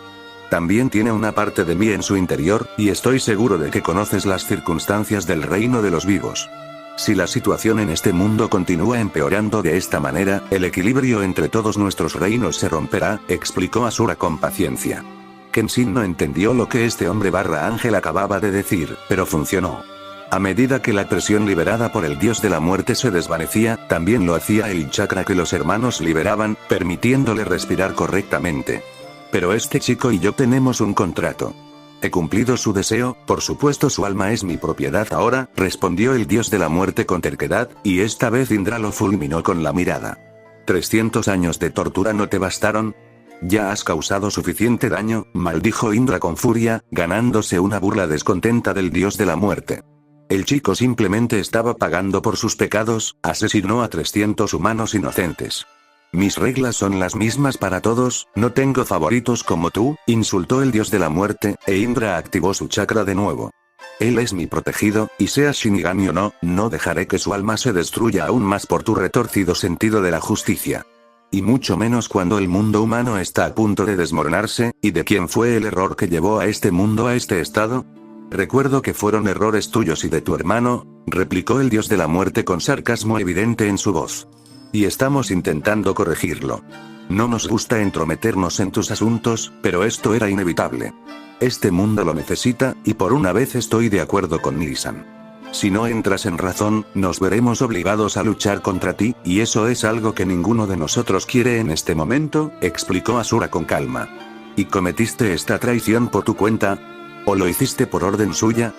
También tiene una parte de mí en su interior, y estoy seguro de que conoces las circunstancias del reino de los vivos. Si la situación en este mundo continúa empeorando de esta manera, el equilibrio entre todos nuestros reinos se romperá, explicó Asura con paciencia. Kenshin no entendió lo que este hombre ángel acababa de decir, pero funcionó. A medida que la presión liberada por el dios de la muerte se desvanecía, también lo hacía el chakra que los hermanos liberaban, permitiéndole respirar correctamente. Pero este chico y yo tenemos un contrato. He cumplido su deseo, por supuesto su alma es mi propiedad ahora, respondió el dios de la muerte con terquedad, y esta vez Indra lo fulminó con la mirada. 300 años de tortura no te bastaron. Ya has causado suficiente daño, maldijo Indra con furia, ganándose una burla descontenta del dios de la muerte. El chico simplemente estaba pagando por sus pecados, asesinó a 300 humanos inocentes. Mis reglas son las mismas para todos, no tengo favoritos como tú, insultó el dios de la muerte, e Indra activó su chakra de nuevo. Él es mi protegido, y sea Shinigami o no, no dejaré que su alma se destruya aún más por tu retorcido sentido de la justicia. Y mucho menos cuando el mundo humano está a punto de desmoronarse, ¿y de quién fue el error que llevó a este mundo a este estado? Recuerdo que fueron errores tuyos y de tu hermano, replicó el dios de la muerte con sarcasmo evidente en su voz. Y estamos intentando corregirlo. No nos gusta entrometernos en tus asuntos, pero esto era inevitable. Este mundo lo necesita, y por una vez estoy de acuerdo con Nisan. Si no entras en razón, nos veremos obligados a luchar contra ti, y eso es algo que ninguno de nosotros quiere en este momento, explicó Asura con calma. ¿Y cometiste esta traición por tu cuenta? ¿O lo hiciste por orden suya?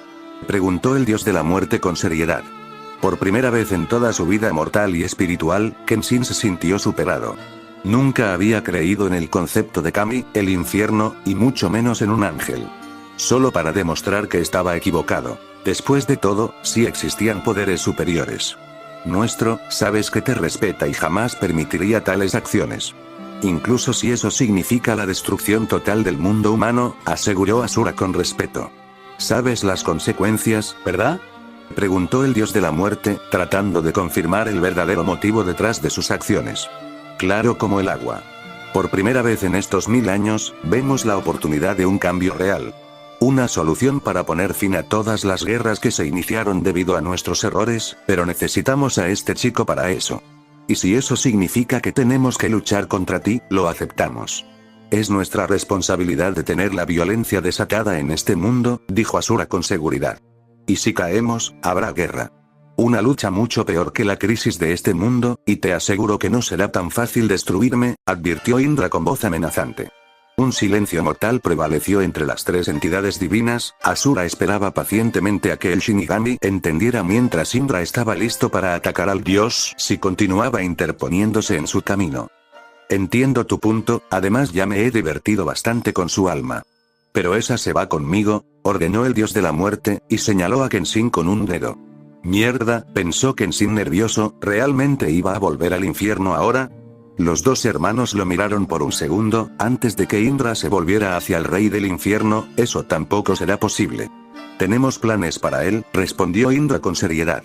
Preguntó el dios de la muerte con seriedad. Por primera vez en toda su vida mortal y espiritual, Kenshin se sintió superado. Nunca había creído en el concepto de Kami, el infierno, y mucho menos en un ángel. Solo para demostrar que estaba equivocado. Después de todo, sí existían poderes superiores. Nuestro, sabes que te respeta y jamás permitiría tales acciones. Incluso si eso significa la destrucción total del mundo humano, aseguró Asura con respeto. Sabes las consecuencias, ¿verdad? Preguntó el dios de la muerte, tratando de confirmar el verdadero motivo detrás de sus acciones. Claro como el agua. Por primera vez en estos 1000 años, vemos la oportunidad de un cambio real. Una solución para poner fin a todas las guerras que se iniciaron debido a nuestros errores, pero necesitamos a este chico para eso. Y si eso significa que tenemos que luchar contra ti, lo aceptamos. Es nuestra responsabilidad detener la violencia desatada en este mundo, dijo Asura con seguridad. Y si caemos, habrá guerra. Una lucha mucho peor que la crisis de este mundo, y te aseguro que no será tan fácil destruirme, advirtió Indra con voz amenazante. Un silencio mortal prevaleció entre las tres entidades divinas. Asura esperaba pacientemente a que el Shinigami entendiera mientras Indra estaba listo para atacar al dios si continuaba interponiéndose en su camino. Entiendo tu punto, además ya me he divertido bastante con su alma. Pero esa se va conmigo, ordenó el dios de la muerte, y señaló a Kenshin con un dedo. Mierda, pensó Kenshin nervioso, ¿realmente iba a volver al infierno ahora? Los dos hermanos lo miraron por un segundo, antes de que Indra se volviera hacia el rey del infierno. Eso tampoco será posible. Tenemos planes para él, respondió Indra con seriedad.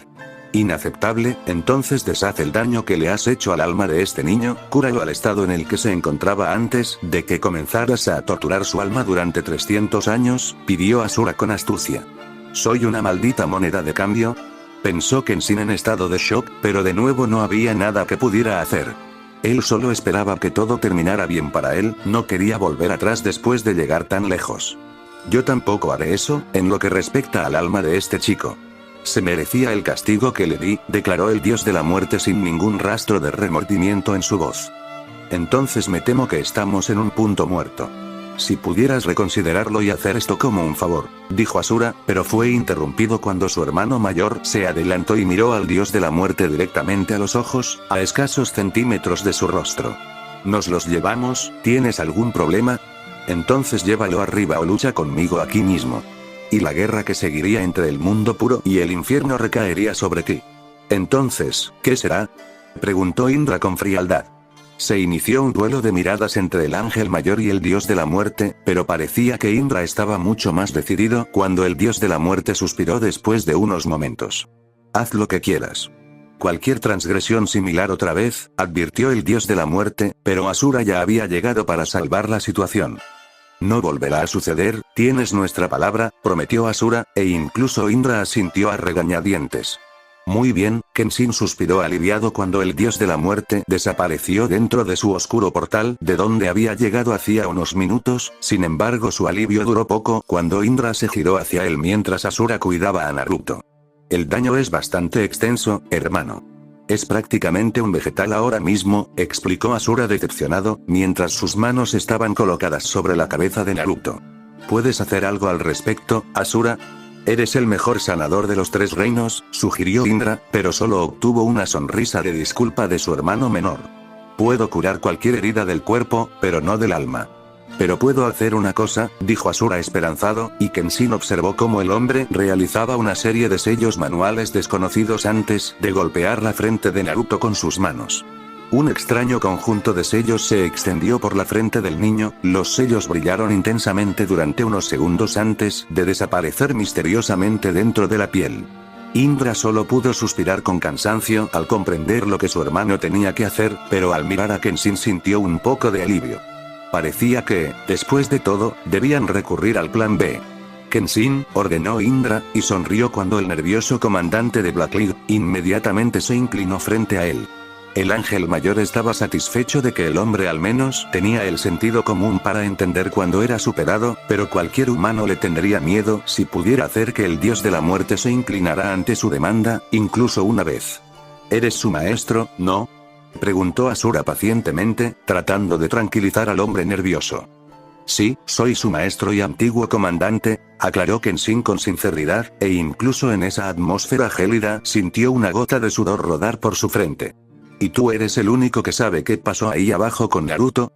Inaceptable, entonces deshaz el daño que le has hecho al alma de este niño, cúralo al estado en el que se encontraba antes de que comenzaras a torturar su alma durante 300 años, pidió Asura con astucia. ¿Soy una maldita moneda de cambio? Pensó Kenshin en estado de shock, pero de nuevo no había nada que pudiera hacer. Él solo esperaba que todo terminara bien para él, no quería volver atrás después de llegar tan lejos. Yo tampoco haré eso, en lo que respecta al alma de este chico. Se merecía el castigo que le di, declaró el dios de la muerte sin ningún rastro de remordimiento en su voz. Entonces me temo que estamos en un punto muerto. Si pudieras reconsiderarlo y hacer esto como un favor, dijo Asura, pero fue interrumpido cuando su hermano mayor se adelantó y miró al dios de la muerte directamente a los ojos, a escasos centímetros de su rostro. ¿Nos los llevamos? ¿Tienes algún problema? Entonces llévalo arriba o lucha conmigo aquí mismo. y la guerra que seguiría entre el mundo puro y el infierno recaería sobre ti. Entonces, ¿qué será?, preguntó Indra con frialdad. Se inició un duelo de miradas entre el ángel mayor y el dios de la muerte, pero parecía que Indra estaba mucho más decidido cuando el dios de la muerte suspiró después de unos momentos. Haz lo que quieras. Cualquier transgresión similar otra vez, advirtió el dios de la muerte, pero Asura ya había llegado para salvar la situación. No volverá a suceder, tienes nuestra palabra, prometió Asura, e incluso Indra asintió a regañadientes. Muy bien, Kenshin suspiró aliviado cuando el dios de la muerte desapareció dentro de su oscuro portal de donde había llegado hacía unos minutos, sin embargo su alivio duró poco cuando Indra se giró hacia él mientras Asura cuidaba a Naruto. El daño es bastante extenso, hermano. Es prácticamente un vegetal ahora mismo, explicó Asura decepcionado, mientras sus manos estaban colocadas sobre la cabeza de Naruto. ¿Puedes hacer algo al respecto, Asura? Eres el mejor sanador de los 3 reinos, sugirió Indra, pero solo obtuvo una sonrisa de disculpa de su hermano menor. Puedo curar cualquier herida del cuerpo, pero no del alma. Pero puedo hacer una cosa, dijo Asura esperanzado, y Kenshin observó cómo el hombre realizaba una serie de sellos manuales desconocidos antes de golpear la frente de Naruto con sus manos. Un extraño conjunto de sellos se extendió por la frente del niño, los sellos brillaron intensamente durante unos segundos antes de desaparecer misteriosamente dentro de la piel. Indra solo pudo suspirar con cansancio al comprender lo que su hermano tenía que hacer, pero al mirar a Kenshin sintió un poco de alivio. Parecía que, después de todo, debían recurrir al plan B. Kenshin, ordenó Indra, y sonrió cuando el nervioso comandante de Blacklead inmediatamente se inclinó frente a él. El ángel mayor estaba satisfecho de que el hombre al menos tenía el sentido común para entender cuando era superado, pero cualquier humano le tendría miedo si pudiera hacer que el dios de la muerte se inclinara ante su demanda, incluso una vez. ¿Eres su maestro, no?, preguntó Asura pacientemente, tratando de tranquilizar al hombre nervioso. Sí, soy su maestro y antiguo comandante, aclaró Kenshin con sinceridad, e incluso en esa atmósfera gélida sintió una gota de sudor rodar por su frente. ¿Y tú eres el único que sabe qué pasó ahí abajo con Naruto?,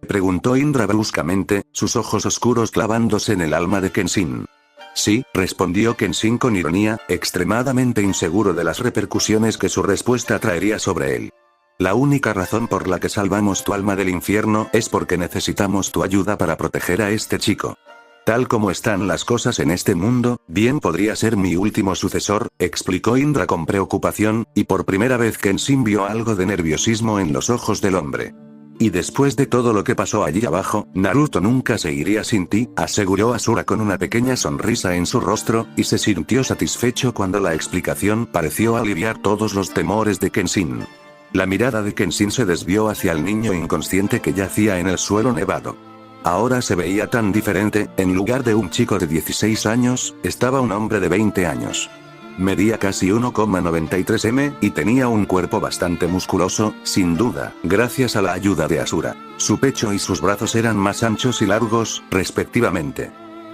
preguntó Indra bruscamente, sus ojos oscuros clavándose en el alma de Kenshin. Sí, respondió Kenshin con ironía, extremadamente inseguro de las repercusiones que su respuesta traería sobre él. La única razón por la que salvamos tu alma del infierno es porque necesitamos tu ayuda para proteger a este chico. Tal como están las cosas en este mundo, bien podría ser mi último sucesor, explicó Indra con preocupación, y por primera vez Kenshin vio algo de nerviosismo en los ojos del hombre. Y después de todo lo que pasó allí abajo, Naruto nunca se iría sin ti, aseguró Asura con una pequeña sonrisa en su rostro, y se sintió satisfecho cuando la explicación pareció aliviar todos los temores de Kenshin. La mirada de Kenshin se desvió hacia el niño inconsciente que yacía en el suelo nevado. Ahora se veía tan diferente, en lugar de un chico de 16 años, estaba un hombre de 20 años. Medía casi 1,93 m y tenía un cuerpo bastante musculoso, sin duda, gracias a la ayuda de Asura. Su pecho y sus brazos eran más anchos y largos, respectivamente.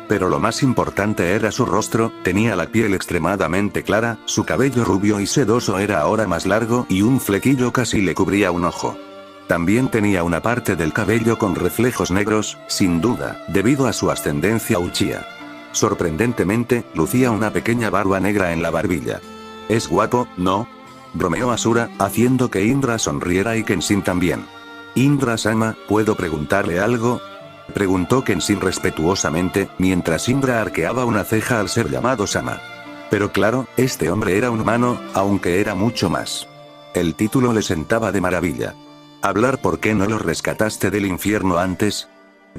Pero lo más importante era su rostro, tenía la piel extremadamente clara, su cabello rubio y sedoso era ahora más largo y un flequillo casi le cubría un ojo. También tenía una parte del cabello con reflejos negros, sin duda, debido a su ascendencia Uchiha. Sorprendentemente, lucía una pequeña barba negra en la barbilla. «Es guapo, ¿no?», bromeó Asura, haciendo que Indra sonriera y Kenshin también. «Indra-sama, ¿puedo preguntarle algo?», preguntó Kenshin respetuosamente, mientras Indra arqueaba una ceja al ser llamado Sama. Pero claro, este hombre era un humano, aunque era mucho más. El título le sentaba de maravilla. «¿Hablar por qué no lo rescataste del infierno antes?»,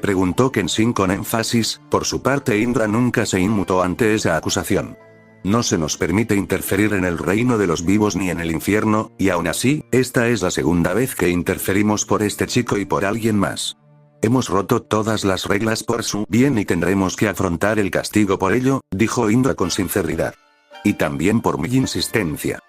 preguntó Kenshin con énfasis. Por su parte Indra nunca se inmutó ante esa acusación. No se nos permite interferir en el reino de los vivos ni en el infierno, y aún así, esta es la segunda vez que interferimos por este chico y por alguien más. Hemos roto todas las reglas por su bien y tendremos que afrontar el castigo por ello, dijo Indra con sinceridad. Y también por mi insistencia.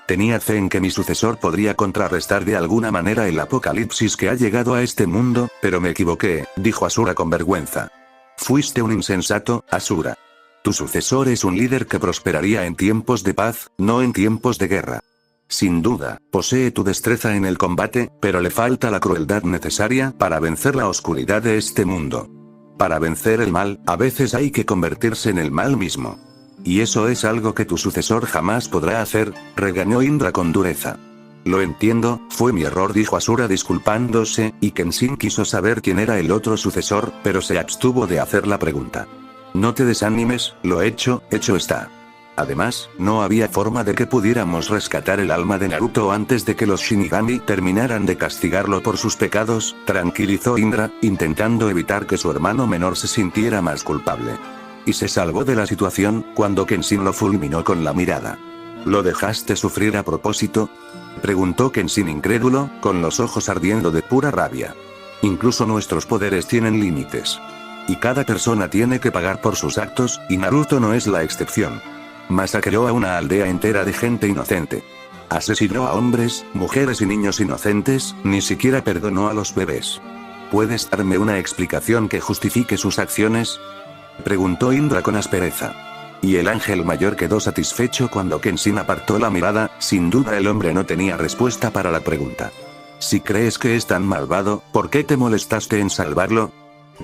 Tenía fe en que mi sucesor podría contrarrestar de alguna manera el apocalipsis que ha llegado a este mundo, pero me equivoqué, dijo Asura con vergüenza. Fuiste un insensato, Asura. Tu sucesor es un líder que prosperaría en tiempos de paz, no en tiempos de guerra. Sin duda, posee tu destreza en el combate, pero le falta la crueldad necesaria para vencer la oscuridad de este mundo. Para vencer el mal, a veces hay que convertirse en el mal mismo. Y eso es algo que tu sucesor jamás podrá hacer, regañó Indra con dureza. Lo entiendo, fue mi error, dijo Asura disculpándose, y Kenshin quiso saber quién era el otro sucesor, pero se abstuvo de hacer la pregunta. No te desanimes, lo hecho está. Además, no había forma de que pudiéramos rescatar el alma de Naruto antes de que los Shinigami terminaran de castigarlo por sus pecados, tranquilizó Indra, intentando evitar que su hermano menor se sintiera más culpable. Y se salvó de la situación, cuando Kenshin lo fulminó con la mirada. ¿Lo dejaste sufrir a propósito?, preguntó Kenshin incrédulo, con los ojos ardiendo de pura rabia. Incluso nuestros poderes tienen límites. Y cada persona tiene que pagar por sus actos, y Naruto no es la excepción. Masacró a una aldea entera de gente inocente. Asesinó a hombres, mujeres y niños inocentes, ni siquiera perdonó a los bebés. ¿Puedes darme una explicación que justifique sus acciones?, preguntó Indra con aspereza. Y el ángel mayor quedó satisfecho cuando Kenshin apartó la mirada. Sin duda el hombre no tenía respuesta para la pregunta. Si crees que es tan malvado, ¿por qué te molestaste en salvarlo?,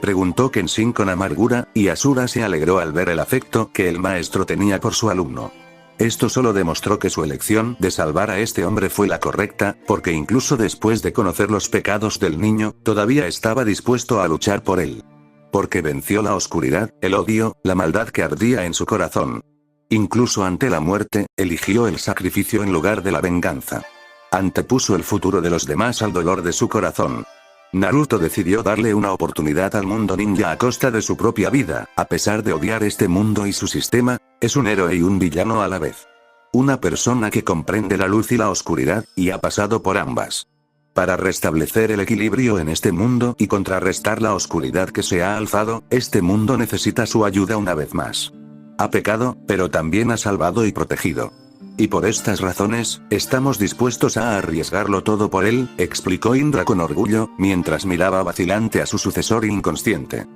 preguntó Kenshin con amargura, y Asura se alegró al ver el afecto que el maestro tenía por su alumno. Esto solo demostró que su elección de salvar a este hombre fue la correcta, porque incluso después de conocer los pecados del niño, todavía estaba dispuesto a luchar por él. Porque venció la oscuridad, el odio, la maldad que ardía en su corazón. Incluso ante la muerte, eligió el sacrificio en lugar de la venganza. Antepuso el futuro de los demás al dolor de su corazón. Naruto decidió darle una oportunidad al mundo ninja a costa de su propia vida. A pesar de odiar este mundo y su sistema, es un héroe y un villano a la vez. Una persona que comprende la luz y la oscuridad, y ha pasado por ambas. Para restablecer el equilibrio en este mundo y contrarrestar la oscuridad que se ha alzado, este mundo necesita su ayuda una vez más. Ha pecado, pero también ha salvado y protegido. Y por estas razones, estamos dispuestos a arriesgarlo todo por él, explicó Indra con orgullo, mientras miraba vacilante a su sucesor inconsciente.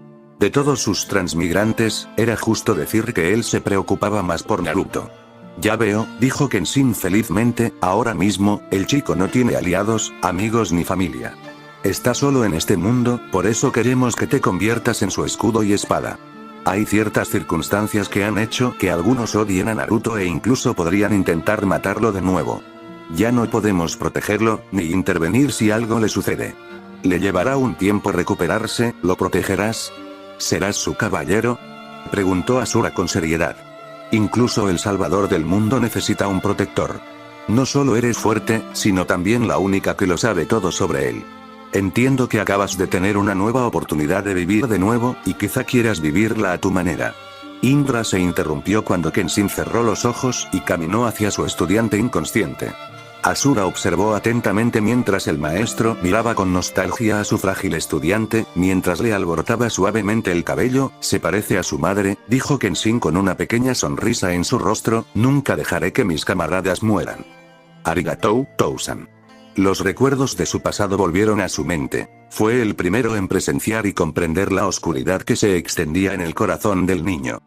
De todos sus transmigrantes, era justo decir que él se preocupaba más por Naruto. Ya veo, dijo Kenshin felizmente, ahora mismo, el chico no tiene aliados, amigos ni familia. Está solo en este mundo, por eso queremos que te conviertas en su escudo y espada. Hay ciertas circunstancias que han hecho que algunos odien a Naruto e incluso podrían intentar matarlo de nuevo. Ya no podemos protegerlo, ni intervenir si algo le sucede. Le llevará un tiempo recuperarse, ¿lo protegerás? ¿Serás su caballero?, preguntó Asura con seriedad. Incluso el salvador del mundo necesita un protector. No solo eres fuerte, sino también la única que lo sabe todo sobre él. Entiendo que acabas de tener una nueva oportunidad de vivir de nuevo, y quizá quieras vivirla a tu manera. Indra se interrumpió cuando Kenshin cerró los ojos y caminó hacia su estudiante inconsciente. Asura observó atentamente mientras el maestro miraba con nostalgia a su frágil estudiante, mientras le alborotaba suavemente el cabello. Se parece a su madre, dijo Kenshin con una pequeña sonrisa en su rostro. Nunca dejaré que mis camaradas mueran. Arigatou, Tousan. Los recuerdos de su pasado volvieron a su mente. Fue el primero en presenciar y comprender la oscuridad que se extendía en el corazón del niño.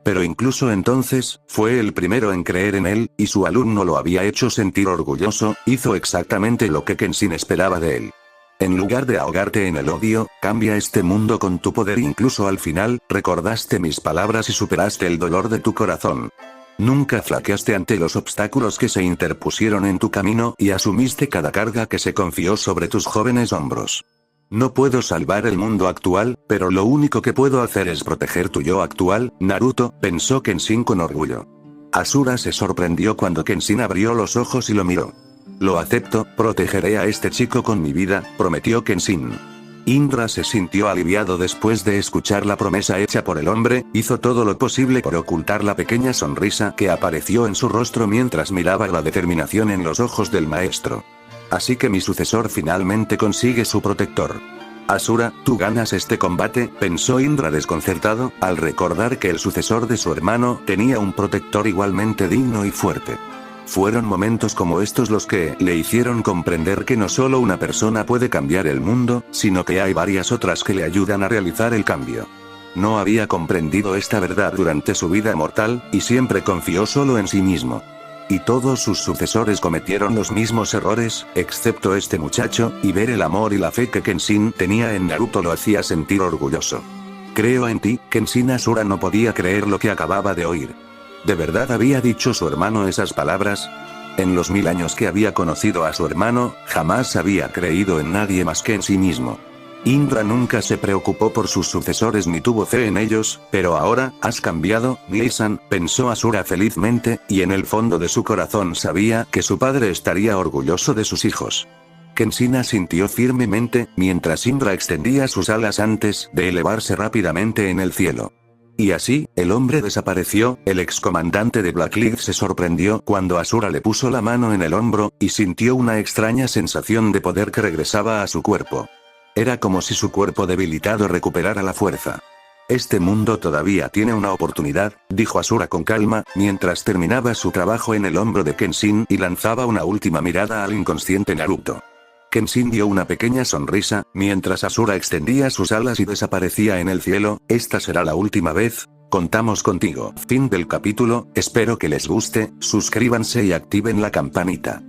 Pero incluso entonces, fue el primero en creer en él, y su alumno lo había hecho sentir orgulloso. Hizo exactamente lo que Kenshin esperaba de él. En lugar de ahogarte en el odio, cambia este mundo con tu poder. Incluso al final, recordaste mis palabras y superaste el dolor de tu corazón. Nunca flaqueaste ante los obstáculos que se interpusieron en tu camino, y asumiste cada carga que se confió sobre tus jóvenes hombros. No puedo salvar el mundo actual, pero lo único que puedo hacer es proteger tu yo actual, Naruto, pensó Kenshin con orgullo. Asura se sorprendió cuando Kenshin abrió los ojos y lo miró. Lo acepto, protegeré a este chico con mi vida, prometió Kenshin. Indra se sintió aliviado después de escuchar la promesa hecha por el hombre. Hizo todo lo posible por ocultar la pequeña sonrisa que apareció en su rostro mientras miraba la determinación en los ojos del maestro. Así que mi sucesor finalmente consigue su protector. Asura, tú ganas este combate, pensó Indra desconcertado, al recordar que el sucesor de su hermano tenía un protector igualmente digno y fuerte. Fueron momentos como estos los que le hicieron comprender que no solo una persona puede cambiar el mundo, sino que hay varias otras que le ayudan a realizar el cambio. No había comprendido esta verdad durante su vida mortal, y siempre confió solo en sí mismo. Y todos sus sucesores cometieron los mismos errores, excepto este muchacho, y ver el amor y la fe que Kenshin tenía en Naruto lo hacía sentir orgulloso. Creo en ti, Kenshin. Asura no podía creer lo que acababa de oír. ¿De verdad había dicho su hermano esas palabras? En los 1000 años que había conocido a su hermano, jamás había creído en nadie más que en sí mismo. Indra nunca se preocupó por sus sucesores ni tuvo fe en ellos, pero ahora, has cambiado, Mie-san, pensó Asura felizmente, y en el fondo de su corazón sabía que su padre estaría orgulloso de sus hijos. Kenshin asintió firmemente, mientras Indra extendía sus alas antes de elevarse rápidamente en el cielo. Y así, el hombre desapareció. El excomandante de Blackleaf se sorprendió cuando Asura le puso la mano en el hombro, y sintió una extraña sensación de poder que regresaba a su cuerpo. Era como si su cuerpo debilitado recuperara la fuerza. Este mundo todavía tiene una oportunidad, dijo Asura con calma, mientras terminaba su trabajo en el hombro de Kenshin y lanzaba una última mirada al inconsciente Naruto. Kenshin dio una pequeña sonrisa, mientras Asura extendía sus alas y desaparecía en el cielo. Esta será la última vez. Contamos contigo. Fin del capítulo. Espero que les guste, suscríbanse y activen la campanita.